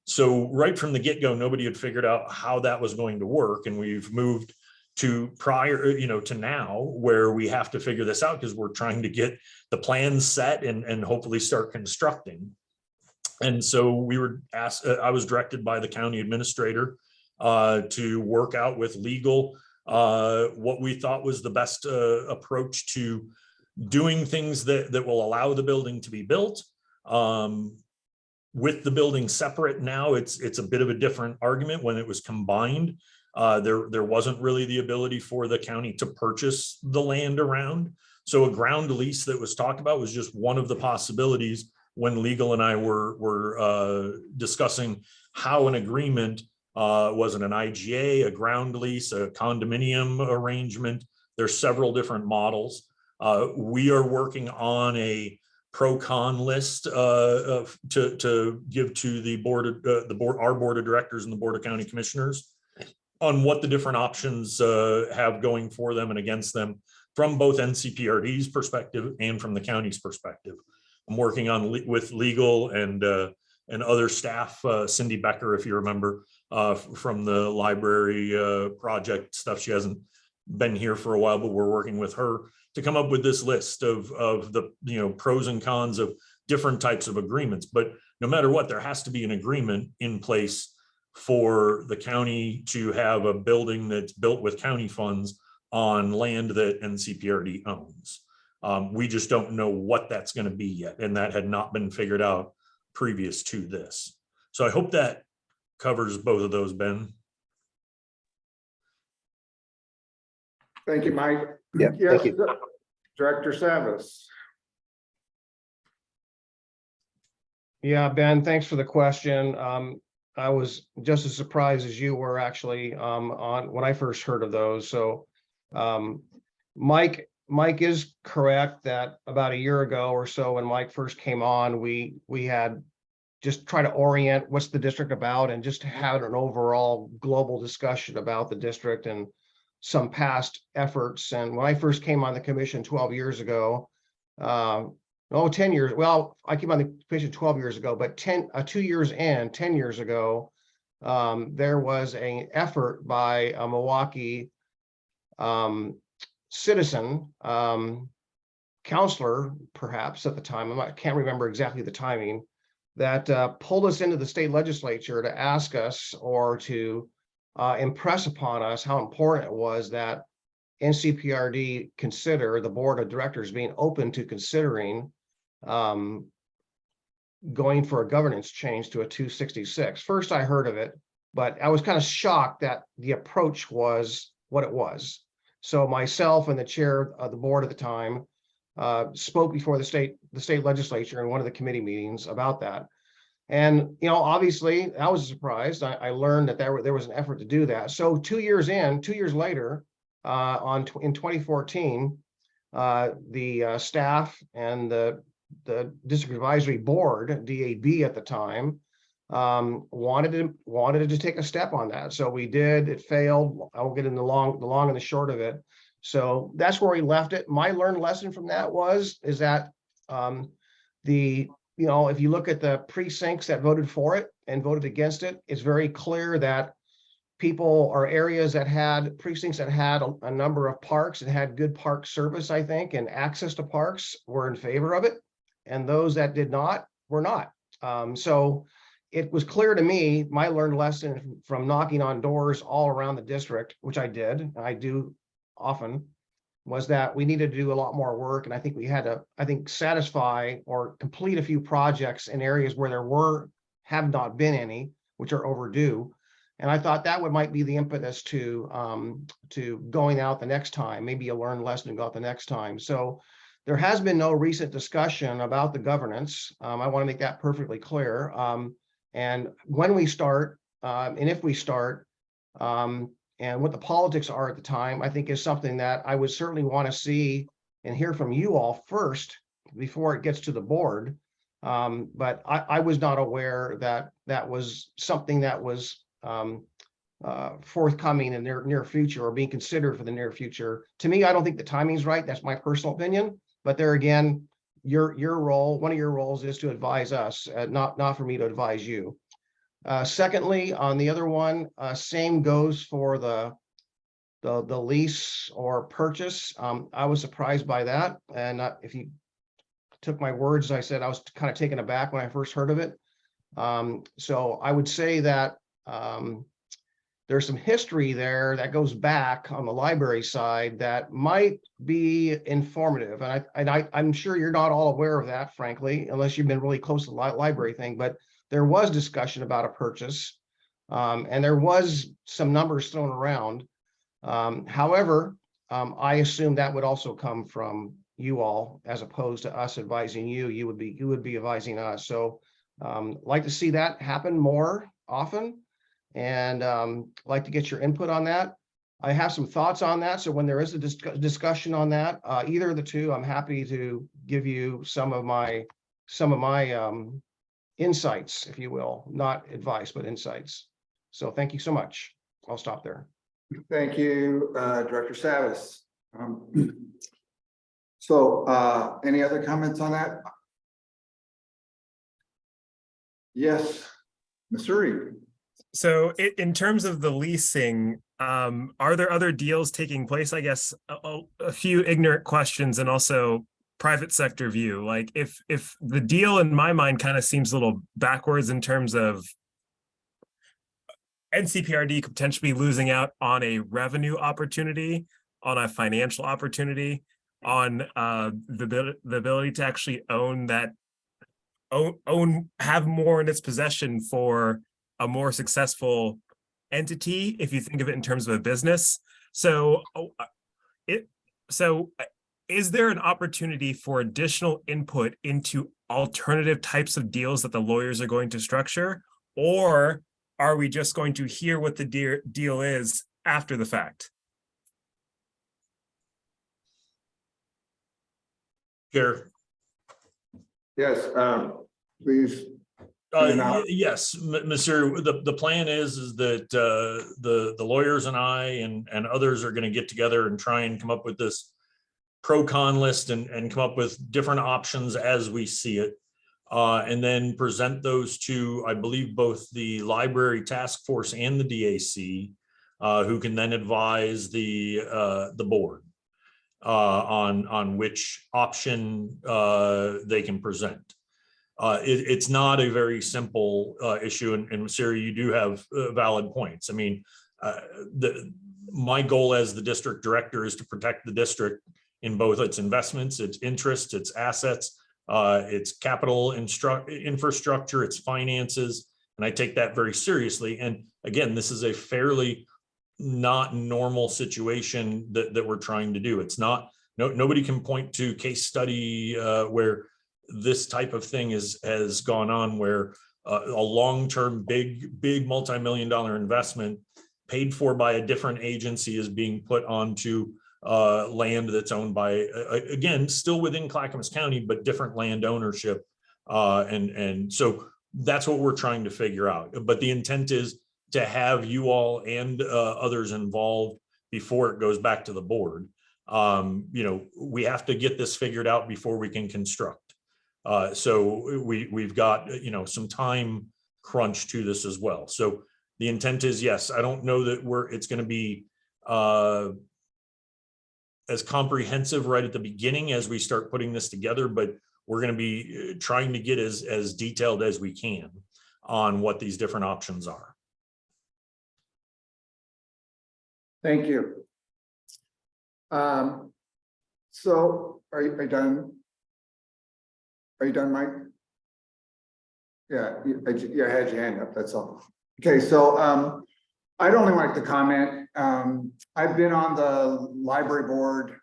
So right from the get-go, nobody had figured out how that was going to work. And we've moved to to now where we have to figure this out because we're trying to get the plans set and hopefully start constructing. And so we were asked, I was directed by the county administrator to work out with legal what we thought was the best approach to doing things that will allow the building to be built. With the building separate now, it's a bit of a different argument. When it was combined, there wasn't really the ability for the county to purchase the land around. So a ground lease that was talked about was just one of the possibilities when legal and I were discussing how an agreement was it an IGA, a ground lease, a condominium arrangement. There's several different models. We are working on a pro-con list to give to the board, our board of directors and the board of county commissioners on what the different options have going for them and against them from both NCPRD's perspective and from the county's perspective. I'm working on with legal and other staff, Cindy Becker, if you remember, from the library project stuff. She hasn't been here for a while, but we're working with her to come up with this list of the pros and cons of different types of agreements. But no matter what, there has to be an agreement in place for the county to have a building that's built with county funds on land that NCPRD owns. We just don't know what that's going to be yet, and that had not been figured out previous to this. So I hope that covers both of those, Ben. Thank you, Mike. Yeah, Yes, thank you. Director Savas. Yeah, Ben, thanks for the question. I was just as surprised as you were actually on when I first heard of those. So Mike is correct that about a year ago or so when Mike first came on, we had just try to orient what's the district about and just had an overall global discussion about the district and some past efforts. And when I first came on the commission 12 years ago, 10 years, well, I came on the commission 12 years ago, but 2 years in, 10 years ago, there was an effort by a Milwaukee citizen, counselor, perhaps at the time, I can't remember exactly the timing, that pulled us into the state legislature to ask us or to impress upon us how important it was that NCPRD consider the board of directors being open to considering going for a governance change to a 266. First, I heard of it, but I was kind of shocked that the approach was what it was. So myself and the chair of the board at the time spoke before the state legislature in one of the committee meetings about that. And, obviously I was surprised. I learned that there was an effort to do that. So 2 years later, in 2014, the staff and the district advisory board, DAB at the time, wanted to take a step on that. So we did. It failed. I won't get into the long and the short of it. So that's where we left it. My learned lesson from that is that if you look at the precincts that voted for it and voted against it, it's very clear that people or areas that had precincts that had a number of parks and had good park service, I think, and access to parks were in favor of it. And those that did not were not. So it was clear to me, my learned lesson from knocking on doors all around the district, which I did, and I do often, was that we needed to do a lot more work. And I think we had to, satisfy or complete a few projects in areas where there have not been any, which are overdue. And I thought that might be the impetus to going out the next time, maybe a learned lesson and go out the next time. So there has been no recent discussion about the governance. I want to make that perfectly clear. And when we start, and if we start, and what the politics are at the time, I think is something that I would certainly want to see and hear from you all first before it gets to the board. But I was not aware that that was something that was forthcoming in the near future or being considered for the near future. To me, I don't think the timing's right. That's my personal opinion. But there again, your role, one of your roles is to advise us, not for me to advise you. Secondly, on the other one, same goes for the lease or purchase. I was surprised by that. And if you took my words, I said I was kind of taken aback when I first heard of it. So I would say that there's some history there that goes back on the library side that might be informative. And I'm sure you're not all aware of that, frankly, unless you've been really close to the library thing, but there was discussion about a purchase. And there was some numbers thrown around. However, I assume that would also come from you all, as opposed to us advising you. You would be advising us. So like to see that happen more often, and like to get your input on that. I have some thoughts on that. So when there is a discussion on that, either of the two, I'm happy to give you some of my insights, if you will, not advice, but insights. So thank you so much. I'll stop there. Thank you, Director Savis. So any other comments on that? Yes, Missouri. So in terms of the leasing, are there other deals taking place? I guess a few ignorant questions, and also private sector view. Like if the deal in my mind kind of seems a little backwards in terms of NCPRD could potentially be losing out on a revenue opportunity, on a financial opportunity, on the ability to actually own that, have more in its possession for a more successful entity, if you think of it in terms of a business. So is there an opportunity for additional input into alternative types of deals that the lawyers are going to structure? Or are we just going to hear what the deal is after the fact? Chair. Yes, please. Yes, Mr. The plan is that the lawyers and I and others are going to get together and try and come up with this pro-con list and come up with different options as we see it, and then present those to, I believe, both the library task force and the DAC, who can then advise the board on which option they can present. It's not a very simple issue, and Sarah, you do have valid points. I mean, my goal as the district director is to protect the district in both its investments, its interests, its assets, its capital infrastructure, its finances, and I take that very seriously. And again, this is a fairly not normal situation that we're trying to do. It's not, nobody can point to case study where this type of thing has gone on, where a long-term big multi-million-dollar investment paid for by a different agency is being put onto land that's owned by, again, still within Clackamas County, but different land ownership. And so that's what we're trying to figure out. But the intent is to have you all and others involved before it goes back to the board. We have to get this figured out before we can construct. So we've got, some time crunch to this as well. So the intent is, yes, I don't know that it's going to be as comprehensive right at the beginning as we start putting this together, but we're going to be trying to get as detailed as we can on what these different options are. Thank you. So are you done? Are you done, Mike? Yeah, I had your hand up, that's all. Okay, so I'd only like to comment. I've been on the library board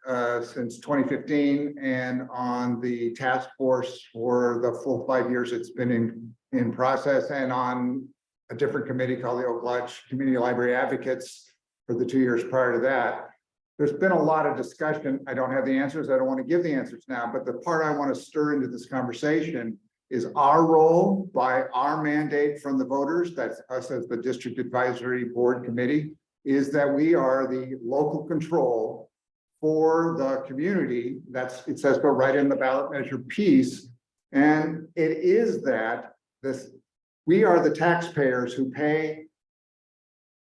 since 2015 and on the task force for the full 5 years it's been in process, and on a different committee called the Oak Lodge Community Library Advocates for the 2 years prior to that. There's been a lot of discussion. I don't have the answers. I don't want to give the answers now, but the part I want to stir into this conversation is our role by our mandate from the voters, that's us as the District Advisory Board Committee, is that we are the local control for the community. It says go right in the ballot measure piece. And it is that we are the taxpayers who pay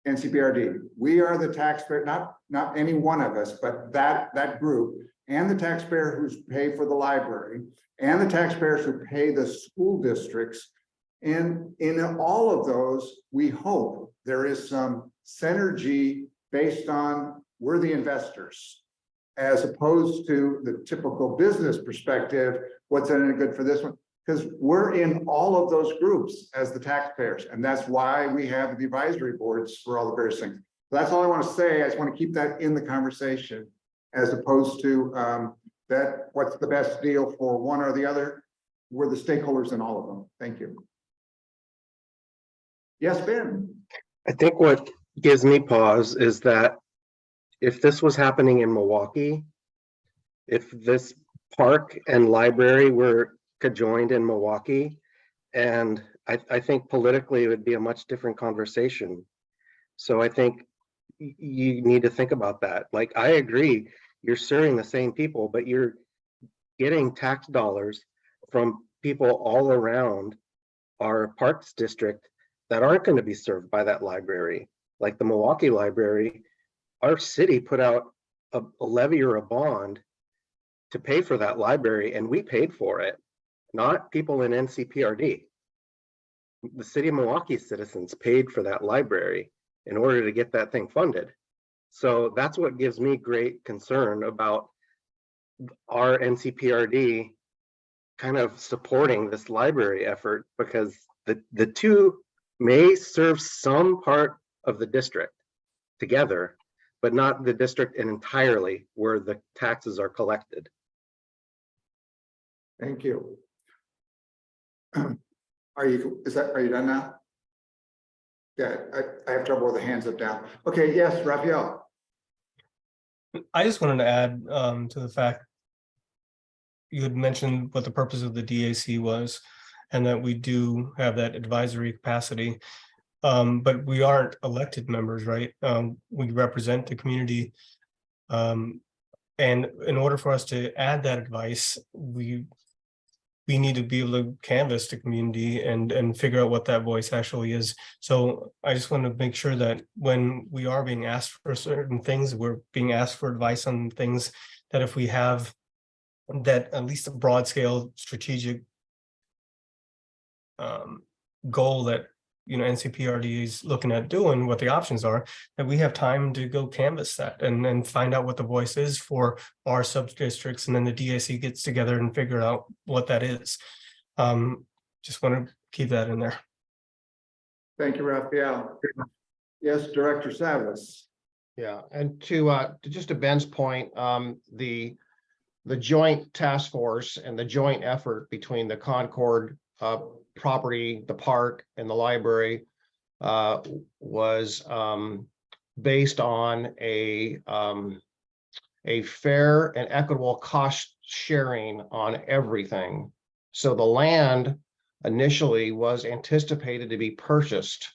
NCPRD. We are the taxpayer, not any one of us, but that group, and the taxpayer who's pay for the library, and the taxpayers who pay the school districts. And in all of those, we hope there is some synergy based on we're the investors, as opposed to the typical business perspective, what's in it good for this one? Because we're in all of those groups as the taxpayers, and that's why we have the advisory boards for all the various things. That's all I want to say. I just want to keep that in the conversation, as opposed to that what's the best deal for one or the other. We're the stakeholders in all of them. Thank you. Yes, Ben. I think what gives me pause is that if this was happening in Milwaukee, if this park and library were conjoined in Milwaukee, and I think politically it would be a much different conversation. So I think you need to think about that. Like, I agree, you're serving the same people, but you're getting tax dollars from people all around our parks district that aren't going to be served by that library. Like the Milwaukee Library, our city put out a levy or a bond to pay for that library, and we paid for it, not people in NCPRD. The city of Milwaukee citizens paid for that library in order to get that thing funded. So that's what gives me great concern about our NCPRD kind of supporting this library effort, because the two may serve some part of the district together, but not the district entirely where the taxes are collected. Thank you. Are you done now? Yeah, I have trouble with the hands up down. Okay, yes, Raphael. I just wanted to add to the fact you had mentioned what the purpose of the DAC was, and that we do have that advisory capacity, but we aren't elected members, right? We represent the community, and in order for us to add that advice, we need to be able to canvass the community and figure out what that voice actually is. So I just want to make sure that when we are being asked for certain things, we're being asked for advice on things, that if we have that at least a broad scale strategic goal that NCPRD is looking at doing, what the options are, that we have time to go canvas that and then find out what the voice is for our sub-districts, and then the DAC gets together and figure out what that is. Just want to keep that in there. Thank you, Raphael. Yes, Director Savas. Yeah, and to just to Ben's point, the joint task force and the joint effort between the Concord property, the park, and the library was based on a fair and equitable cost sharing on everything. So the land initially was anticipated to be purchased.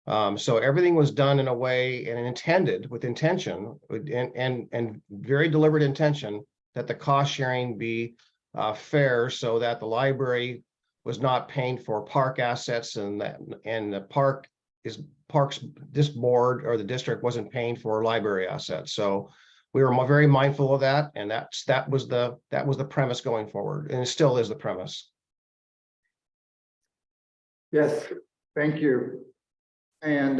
So everything was done in a way and intended with intention and very deliberate intention that the cost sharing be fair, so that the library was not paying for park assets, and the this board or the district wasn't paying for library assets. So we were very mindful of that, and that was the premise going forward, and it still is the premise. Yes, thank you. And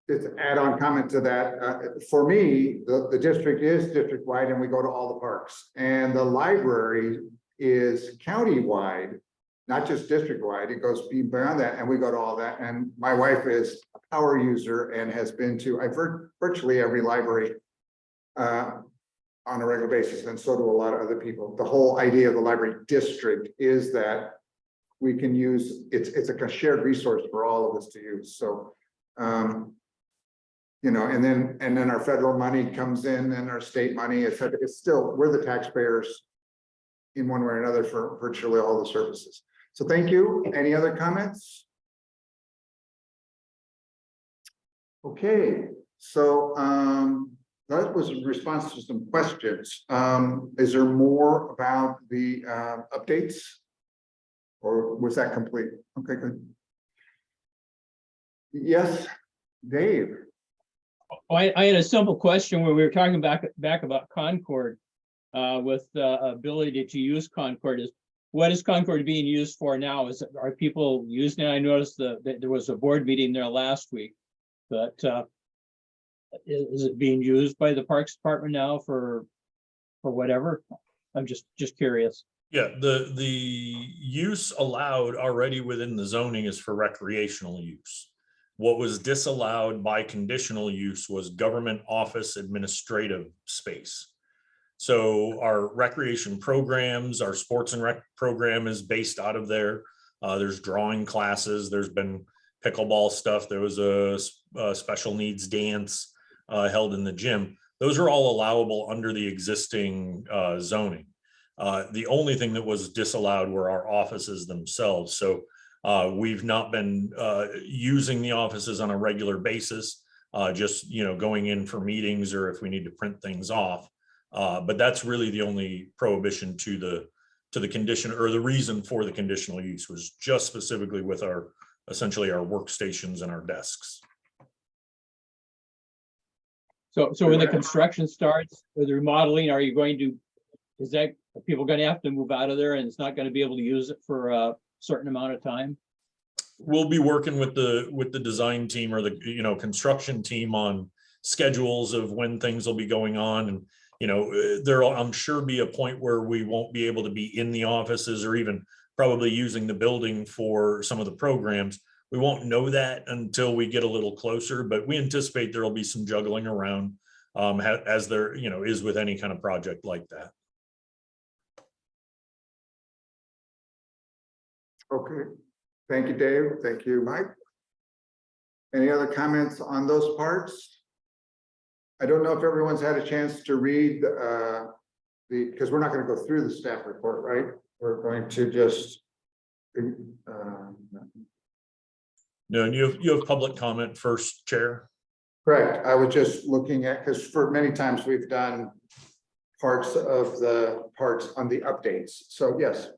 just to add on comment to that, for me, the district is district-wide, and we go to all the parks, and the library is county-wide, not just district-wide. It goes beyond that, and we go to all that. And my wife is a power user and has been to virtually every library on a regular basis, and so do a lot of other people. The whole idea of the library district is that we can use it's a shared resource for all of us to use. So and then our federal money comes in, and our state money, etc. It's still, we're the taxpayers in one way or another for virtually all the services. So thank you. Any other comments? Okay, so that was in response to some questions. Is there more about the updates? Or was that complete? Okay, good. Yes, Dave. Oh, I had a simple question where we were talking back about Concord with the ability to use Concord. What is Concord being used for now? Are people using it? I noticed that there was a board meeting there last week, but is it being used by the Parks Department now for whatever? I'm just curious. Yeah, the use allowed already within the zoning is for recreational use. What was disallowed by conditional use was government office administrative space. So our recreation programs, our sports and rec program is based out of there. There's drawing classes. There's been pickleball stuff. There was a special needs dance held in the gym. Those are all allowable under the existing zoning. The only thing that was disallowed were our offices themselves. So we've not been using the offices on a regular basis, just, you know, going in for meetings or if we need to print things off. But that's really the only prohibition to the condition, or the reason for the conditional use was just specifically with our, essentially our workstations and our desks. So when the construction starts or the remodeling, are people going to have to move out of there and it's not going to be able to use it for a certain amount of time? We'll be working with the design team or the, you know, construction team on schedules of when things will be going on. And, you know, there'll, I'm sure, be a point where we won't be able to be in the offices or even probably using the building for some of the programs. We won't know that until we get a little closer, but we anticipate there'll be some juggling around as there, you know, is with any kind of project like that. Okay, thank you, Dave. Thank you, Mike. Any other comments on those parts? I don't know if everyone's had a chance to read because we're not going to go through the staff report, right? We're going to just. No, and you have public comment first, Chair. Correct. I was just looking at, because for many times we've done parts of the parts on the updates. So yes.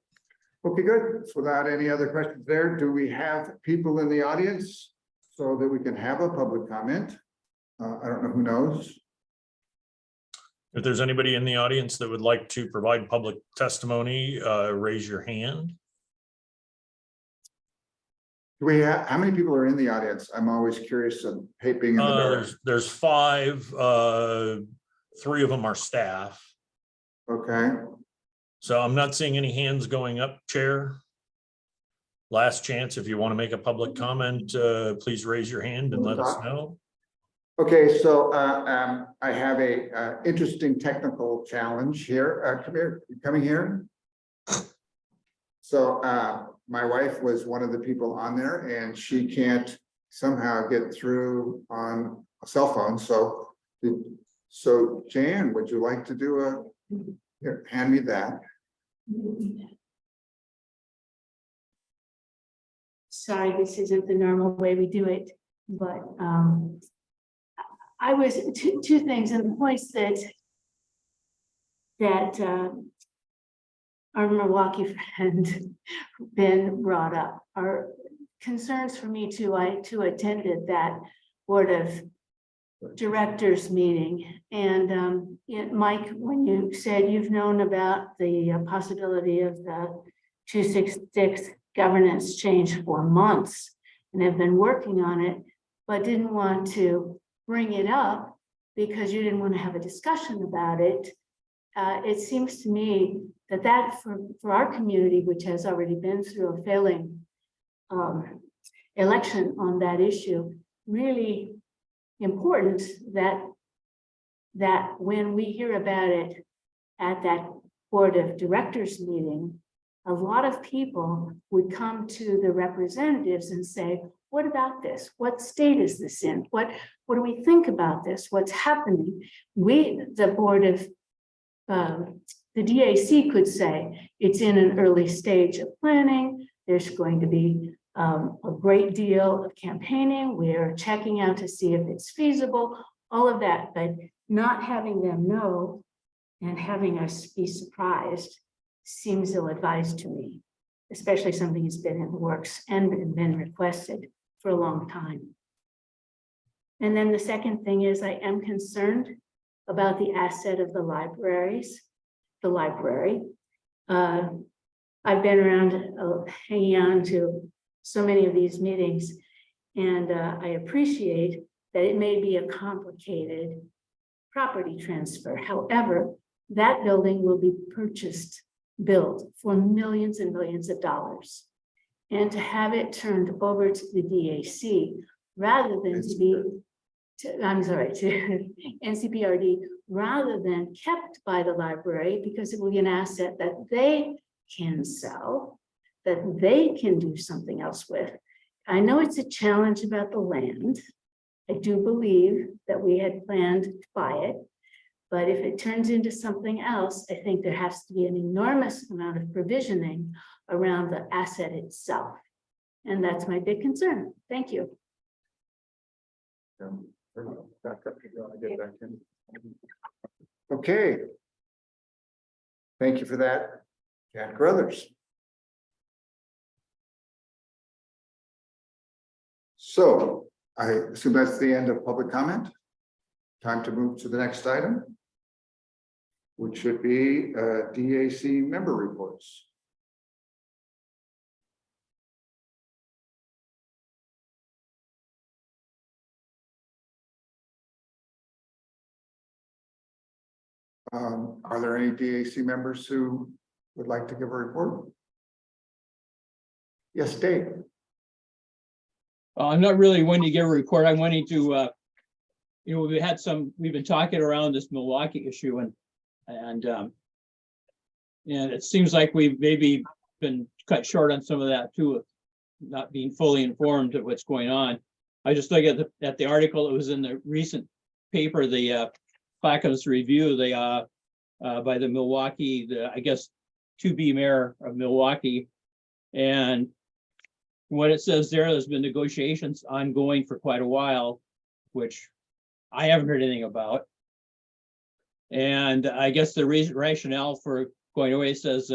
Okay, good. Without any other questions there, do we have people in the audience so that we can have a public comment? I don't know, who knows? If there's anybody in the audience that would like to provide public testimony, raise your hand. Do we have, how many people are in the audience? I'm always curious of paping in the dark. There's 5, 3 of them are staff. Okay, So I'm not seeing any hands going up, Chair. Last chance, if you want to make a public comment, please raise your hand and let us know. okay, so I have a interesting technical challenge here. Come here, you coming here? So my wife was one of the people on there and she can't somehow get through on a cell phone. So Jan, would you like to do here, hand me that. Sorry, this isn't the normal way we do it, but I was two things, and the points that our Milwaukee friend Ben brought up are concerns for me too. I too attended that board of directors meeting, and Mike, when you said you've known about the possibility of the 266 governance change for months and have been working on it, but didn't want to bring it up because you didn't want to have a discussion about it. It seems to me that for our community, which has already been through a failing election on that issue, really important that when we hear about it at that board of directors meeting, a lot of people would come to the representatives and say, what about this? What state is this in? What do we think about this? What's happening? The board of the DAC could say it's in an early stage of planning. There's going to be a great deal of campaigning. We're checking out to see if it's feasible. all of that, but not having them know and having us be surprised seems ill-advised to me, especially something that's been in the works and been requested for a long time. And then the second thing is I am concerned about the asset of the library. I've been around hanging on to so many of these meetings, and I appreciate that it may be a complicated property transfer. However, that building will be built for millions and millions of dollars. And to have it turned over to the DAC rather than to NCPRD, rather than kept by the library, because it will be an asset that they can sell, that they can do something else with. I know it's a challenge about the land. I do believe that we had planned to buy it, but if it turns into something else, I think there has to be an enormous amount of provisioning around the asset itself. And that's my big concern. Thank you. Okay. Thank you for that, Jack Carruthers. So I assume that's the end of public comment. Time to move to the next item, which should be DAC member reports. Are there any DAC members who would like to give a report? Yes, Dave. I'm not really wanting to give a report. I'm wanting to, we've been talking around this Milwaukee issue and it seems like we've maybe been cut short on some of that too, not being fully informed of what's going on. I just look at the article that was in the recent paper, the Clackamas Review, by the Milwaukee, I guess, to-be mayor of Milwaukee. And what it says there's been negotiations ongoing for quite a while, which I haven't heard anything about. And I guess the rationale for going away says,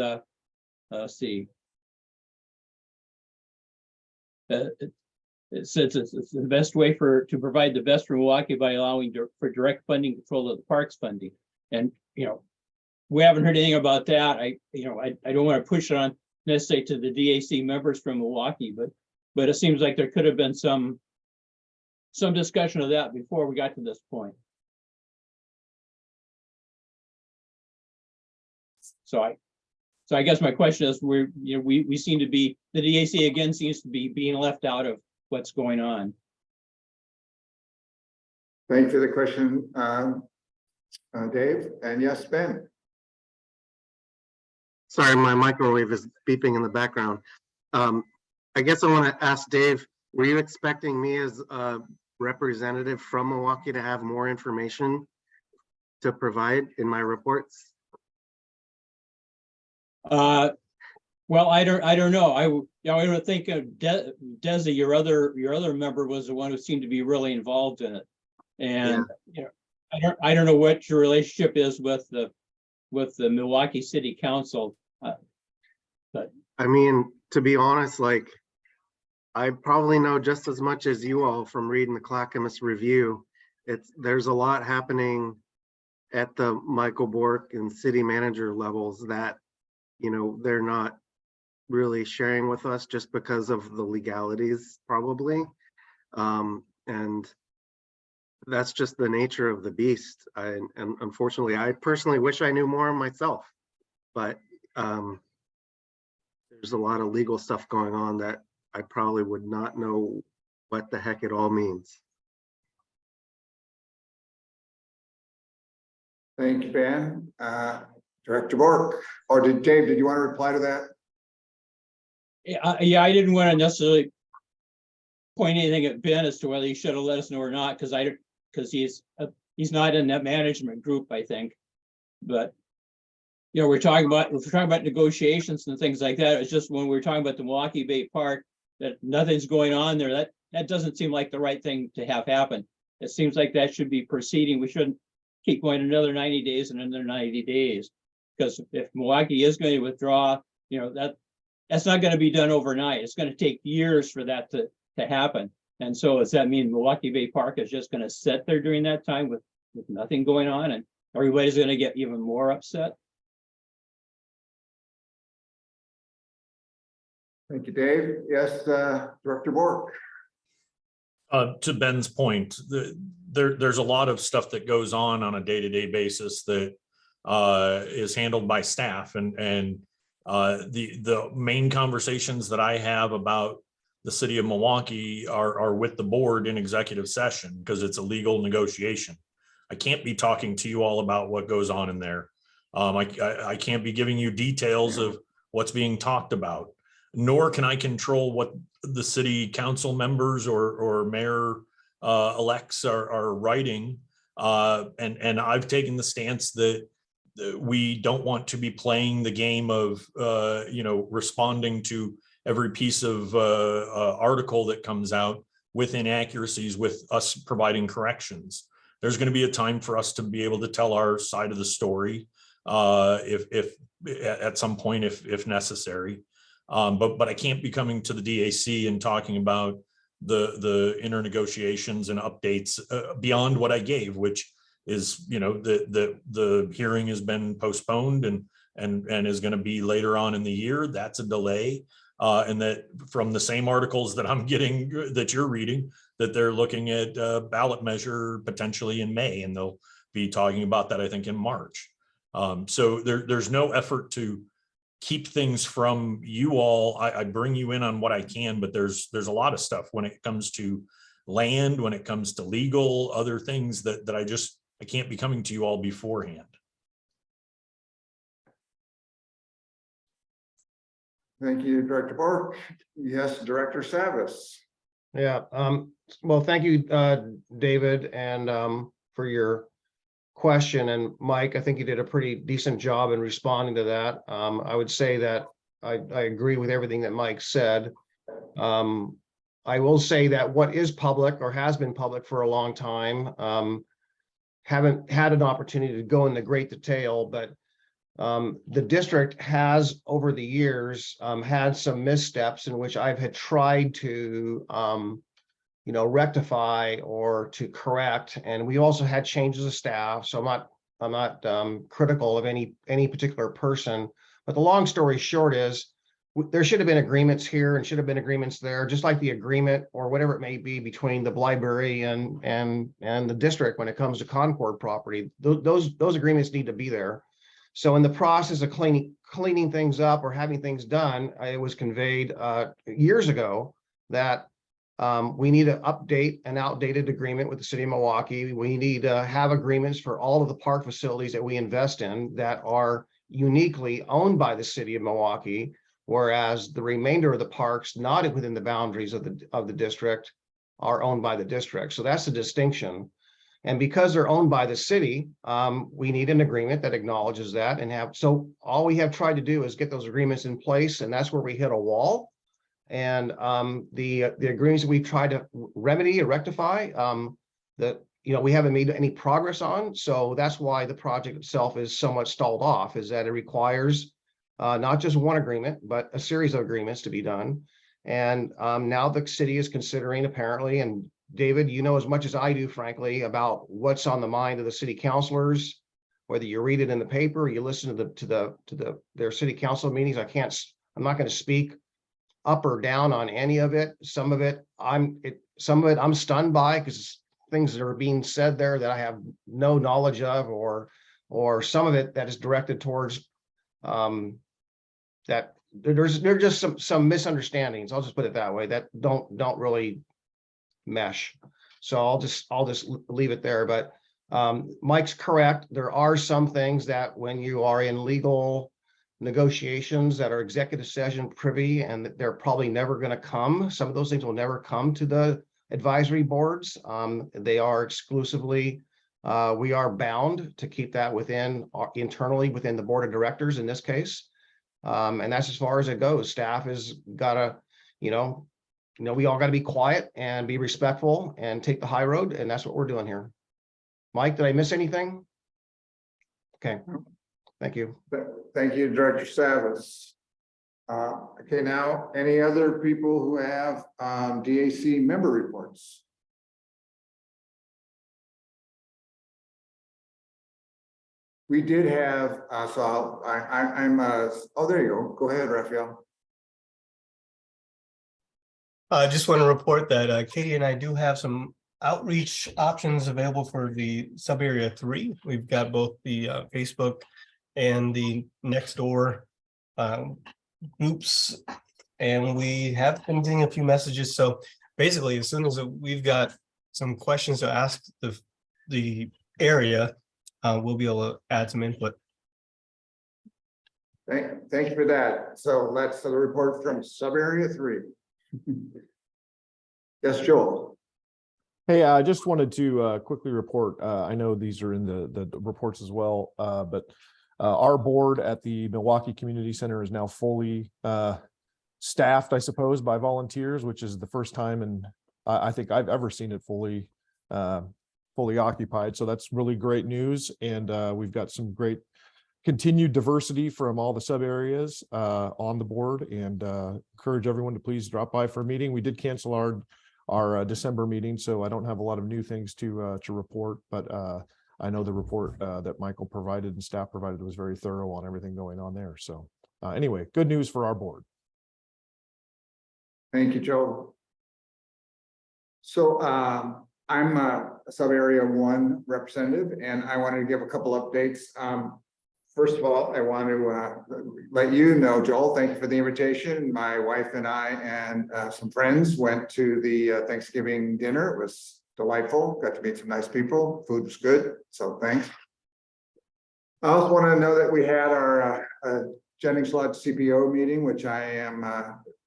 let's see. It says it's the best way to provide the best for Milwaukee by allowing for direct funding control of the parks funding. And, we haven't heard anything about that. I don't want to push it on necessarily to the DAC members from Milwaukee, but it seems like there could have been some discussion of that before we got to this point. So I guess my question is, we seem to be, the DAC again seems to be being left out of what's going on. Thank you for the question, Dave. And yes, Ben. Sorry, my microwave is beeping in the background. I guess I want to ask Dave, were you expecting me as a representative from Milwaukee to have more information to provide in my reports? Well, I don't know. I would think of Desi, your other member, was the one who seemed to be really involved in it. And I don't know what your relationship is with the Milwaukee City Council. But I mean, to be honest, like, I probably know just as much as you all from reading the Clackamas Review. There's a lot happening at the Michael Bork and city manager levels that, they're not really sharing with us just because of the legalities, probably. And that's just the nature of the beast. And unfortunately, I personally wish I knew more myself, but there's a lot of legal stuff going on that I probably would not know what the heck it all means. Thank you, Ben. Director Bork, or Dave, did you want to reply to that? Yeah, I didn't want to necessarily point anything at Ben as to whether he should have let us know or not, because he's not in that management group, I think. But we're talking about negotiations and things like that. It's just when we're talking about the Milwaukee Bay Park that nothing's going on there. That doesn't seem like the right thing to have happen. It seems like that should be proceeding. We shouldn't keep going another 90 days and another 90 days. Because if Milwaukee is going to withdraw, that's not going to be done overnight. It's going to take years for that to happen. And so does that mean Milwaukee Bay Park is just going to sit there during that time with nothing going on, and everybody's going to get even more upset? Thank you, Dave. Yes, Director Bork. To Ben's point, there's a lot of stuff that goes on a day-to-day basis that is handled by staff, and the main conversations that I have about the city of Milwaukee are with the board in executive session, because it's a legal negotiation. I can't be talking to you all about what goes on in there. I can't be giving you details of what's being talked about, nor can I control what the city council members or mayor elects are writing. And I've taken the stance that we don't want to be playing the game of responding to every piece of article that comes out with inaccuracies, with us providing corrections. There's going to be a time for us to be able to tell our side of the story if at some point, if necessary. But I can't be coming to the DAC and talking about the inner negotiations and updates beyond what I gave, which is, the hearing has been postponed and is going to be later on in the year. That's a delay. And that from the same articles that I'm getting, that you're reading, that they're looking at ballot measure potentially in May, and they'll be talking about that, I think, in March. So there's no effort to keep things from you all. I bring you in on what I can, but there's a lot of stuff when it comes to land, when it comes to legal, other things that I can't be coming to you all beforehand. Thank you, Director Bork. Yes, Director Savas. Yeah, well, thank you, David, and for your question. And Mike, I think you did a pretty decent job in responding to that. I would say that I agree with everything that Mike said. I will say that what is public or has been public for a long time, haven't had an opportunity to go into great detail, but the district has over the years had some missteps in which I've had tried to rectify or to correct, and we also had changes of staff. So I'm not critical of any particular person, but the long story short is there should have been agreements here and should have been agreements there, just like the agreement or whatever it may be between the library and the district when it comes to Concord property. Those agreements need to be there. So in the process of cleaning things up or having things done, it was conveyed years ago that we need to update an outdated agreement with the city of Milwaukee. We need to have agreements for all of the park facilities that we invest in that are uniquely owned by the city of Milwaukee, whereas the remainder of the parks not within the boundaries of the district are owned by the district. So that's the distinction. And because they're owned by the city, we need an agreement that acknowledges that so all we have tried to do is get those agreements in place, and that's where we hit a wall. And the agreements that we've tried to remedy or rectify, that we haven't made any progress on. So that's why the project itself is so much stalled off, is that it requires not just one agreement, but a series of agreements to be done. And now the city is considering, apparently, and David, you know as much as I do, frankly, about what's on the mind of the city councilors, whether you read it in the paper or you listen to their city council meetings. I'm not going to speak up or down on any of it. Some of it I'm stunned by, because things that are being said there that I have no knowledge of, or some of it that is directed towards that there's just some misunderstandings. I'll just put it that way, that don't really mesh. So I'll just leave it there. But Mike's correct. There are some things that when you are in legal negotiations that are executive session privy, and they're probably never going to come. Some of those things will never come to the advisory boards. They are exclusively, we are bound to keep that internally within the board of directors in this case. And that's as far as it goes. Staff has got to, we all got to be quiet and be respectful and take the high road. And that's what we're doing here. Mike, did I miss anything? Okay, thank you. Thank you, Director Savas. Okay, now, any other people who have DAC member reports? We did have, so oh, there you go. Go ahead, Raphael. I just want to report that Katie and I do have some outreach options available for the sub area 3. We've got both the Facebook and the Nextdoor groups, and we have been getting a few messages. So basically, as soon as we've got some questions to ask the area, we'll be able to add some input. Thank you for that. So that's the report from sub area 3. Yes, Joel. Hey, I just wanted to quickly report. I know these are in the reports as well, but our board at the Milwaukee Community Center is now fully staffed, I suppose, by volunteers, which is the first time, and I think I've ever seen it fully occupied. So that's really great news, and we've got some great continued diversity from all the sub areas on the board, and encourage everyone to please drop by for a meeting. We did cancel our December meeting, so I don't have a lot of new things to report, but I know the report that Michael provided and staff provided was very thorough on everything going on there. So anyway, good news for our board. Thank you, Joel. So I'm a sub area 1 representative, and I wanted to give a couple updates. First of all, I want to let you know, Joel, thank you for the invitation. My wife and I and some friends went to the Thanksgiving dinner. It was delightful. Got to meet some nice people. Food was good, so thanks. I also want to know that we had our Jennings Lodge CPO meeting, which I am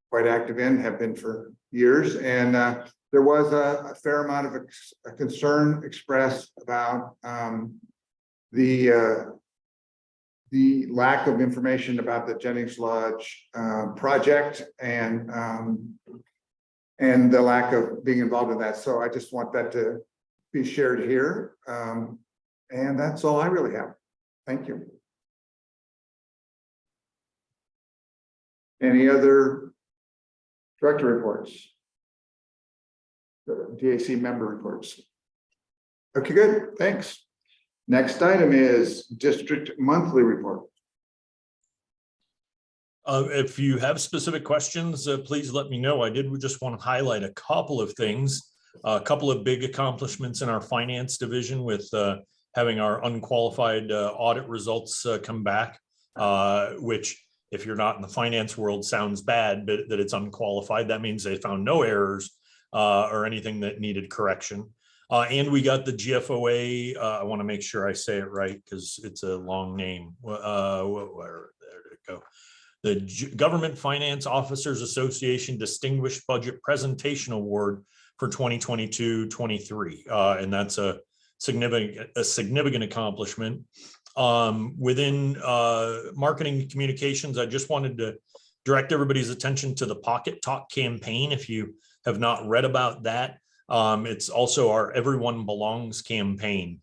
quite active in, have been for years, and there was a fair amount of concern expressed about the lack of information about the Jennings Lodge project and the lack of being involved in that. So I just want that to be shared here. And that's all I really have. Thank you. Any other director reports? DAC member reports. Okay, good. Thanks. Next item is district monthly report. If you have specific questions, please let me know. I did just want to highlight a couple of things, a couple of big accomplishments in our finance division with having our unqualified audit results come back, which if you're not in the finance world sounds bad, but that it's unqualified. That means they found no errors or anything that needed correction. And we got the GFOA. I want to make sure I say it right because it's a long name. There it go. The Government Finance Officers Association Distinguished Budget Presentation Award for 2022-23, and that's a significant accomplishment. Within marketing communications, I just wanted to direct everybody's attention to the Pocket Talk campaign. If you have not read about that, it's also our Everyone Belongs campaign.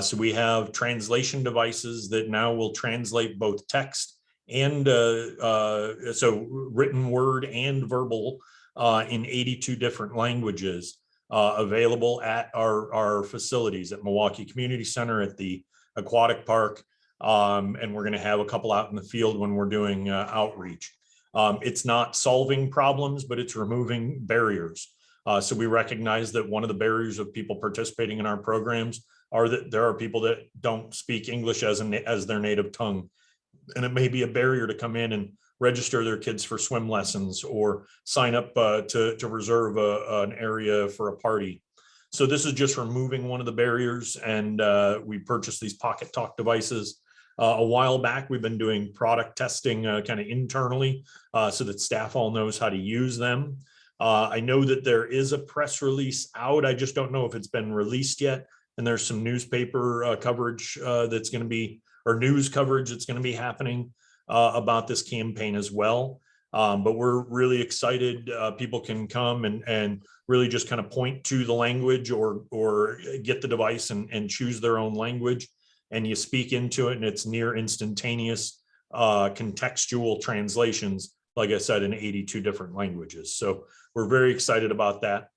So we have translation devices that now will translate both text and so written word and verbal in 82 different languages available at our facilities at Milwaukee Community Center, at the aquatic park, and we're going to have a couple out in the field when we're doing outreach. It's not solving problems, but it's removing barriers. So we recognize that one of the barriers of people participating in our programs are that there are people that don't speak English as their native tongue. And it may be a barrier to come in and register their kids for swim lessons or sign up to reserve an area for a party. So this is just removing one of the barriers, and we purchased these Pocket Talk devices a while back. We've been doing product testing kind of internally so that staff all knows how to use them. I know that there is a press release out. I just don't know if it's been released yet. And there's some newspaper coverage that's going to be, or news coverage that's going to be happening about this campaign as well. But we're really excited. People can come and really just kind of point to the language or get the device and choose their own language. And you speak into it and it's near instantaneous contextual translations, like I said, in 82 different languages. So we're very excited about that.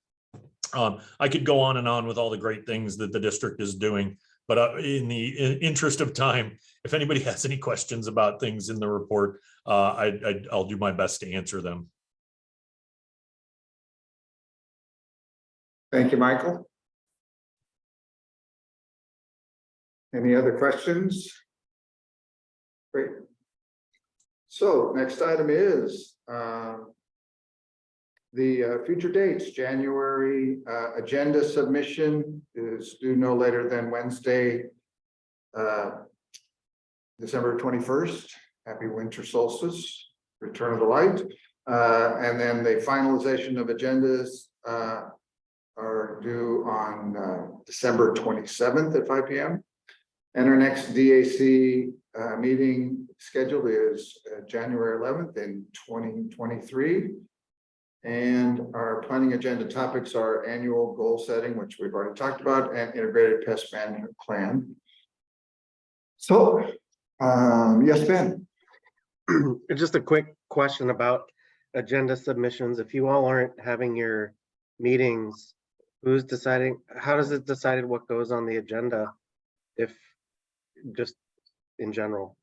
I could go on and on with all the great things that the district is doing, but in the interest of time, if anybody has any questions about things in the report, I'll do my best to answer them. Thank you, Michael. Any other questions? Great. So next item is the future dates. January agenda submission is due no later than Wednesday, December 21st. Happy winter solstice, return of the light. And then the finalization of agendas are due on December 27th at 5 p.m. And our next DAC meeting scheduled is January 11th in 2023. And our planning agenda topics are annual goal setting, which we've already talked about, and integrated pest management plan. So, yes, Ben. Just a quick question about agenda submissions. If you all aren't having your meetings, who's deciding? How does it decide what goes on the agenda? If just in general,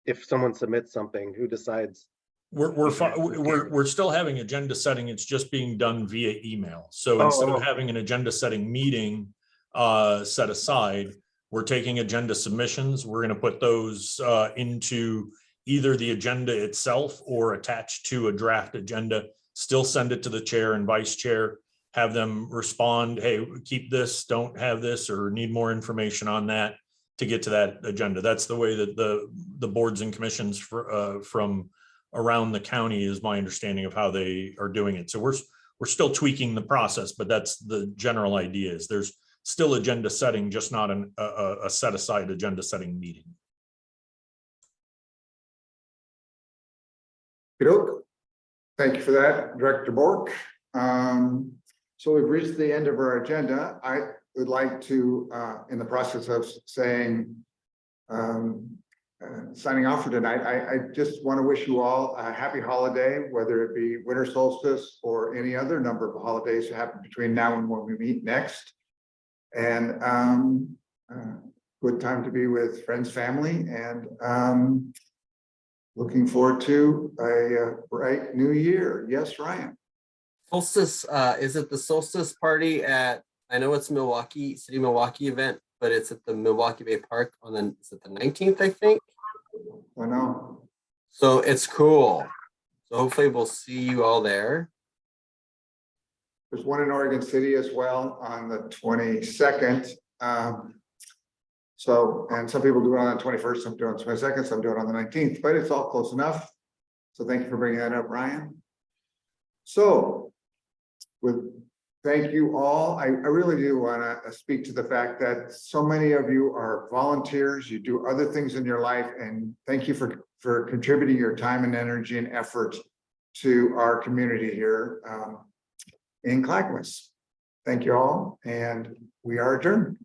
if someone submits something, who decides? We're still having agenda setting. It's just being done via email. So instead of having an agenda setting meeting set aside, we're taking agenda submissions. We're going to put those into either the agenda itself or attached to a draft agenda. Still send it to the chair and vice chair. Have them respond, hey, keep this, don't have this, or need more information on that to get to that agenda. That's the way that the boards and commissions from around the county is my understanding of how they are doing it. So we're still tweaking the process, but that's the general idea. Is there's still agenda setting, just not a set aside agenda setting meeting. Thank you for that, Director Bork. So we've reached the end of our agenda. I would like to, in the process of saying, signing off for tonight, I just want to wish you all a happy holiday, whether it be winter solstice or any other number of holidays that happen between now and when we meet next. And good time to be with friends, family, and looking forward to a bright new year. Yes, Ryan. Solstice, is it the solstice party at, I know it's Milwaukee, City Milwaukee event, but it's at the Milwaukee Bay Park on the, is it the 19th, I think? I know. So it's cool. So hopefully we'll see you all there. There's one in Oregon City as well on the 22nd. So, and some people do it on the 21st, some do it on the 22nd, some do it on the 19th, but it's all close enough. So thank you for bringing that up, Ryan. So, thank you all. I really do want to speak to the fact that so many of you are volunteers. You do other things in your life, and thank you for contributing your time and energy and effort to our community here in Clackamas. Thank you all, and we are adjourned.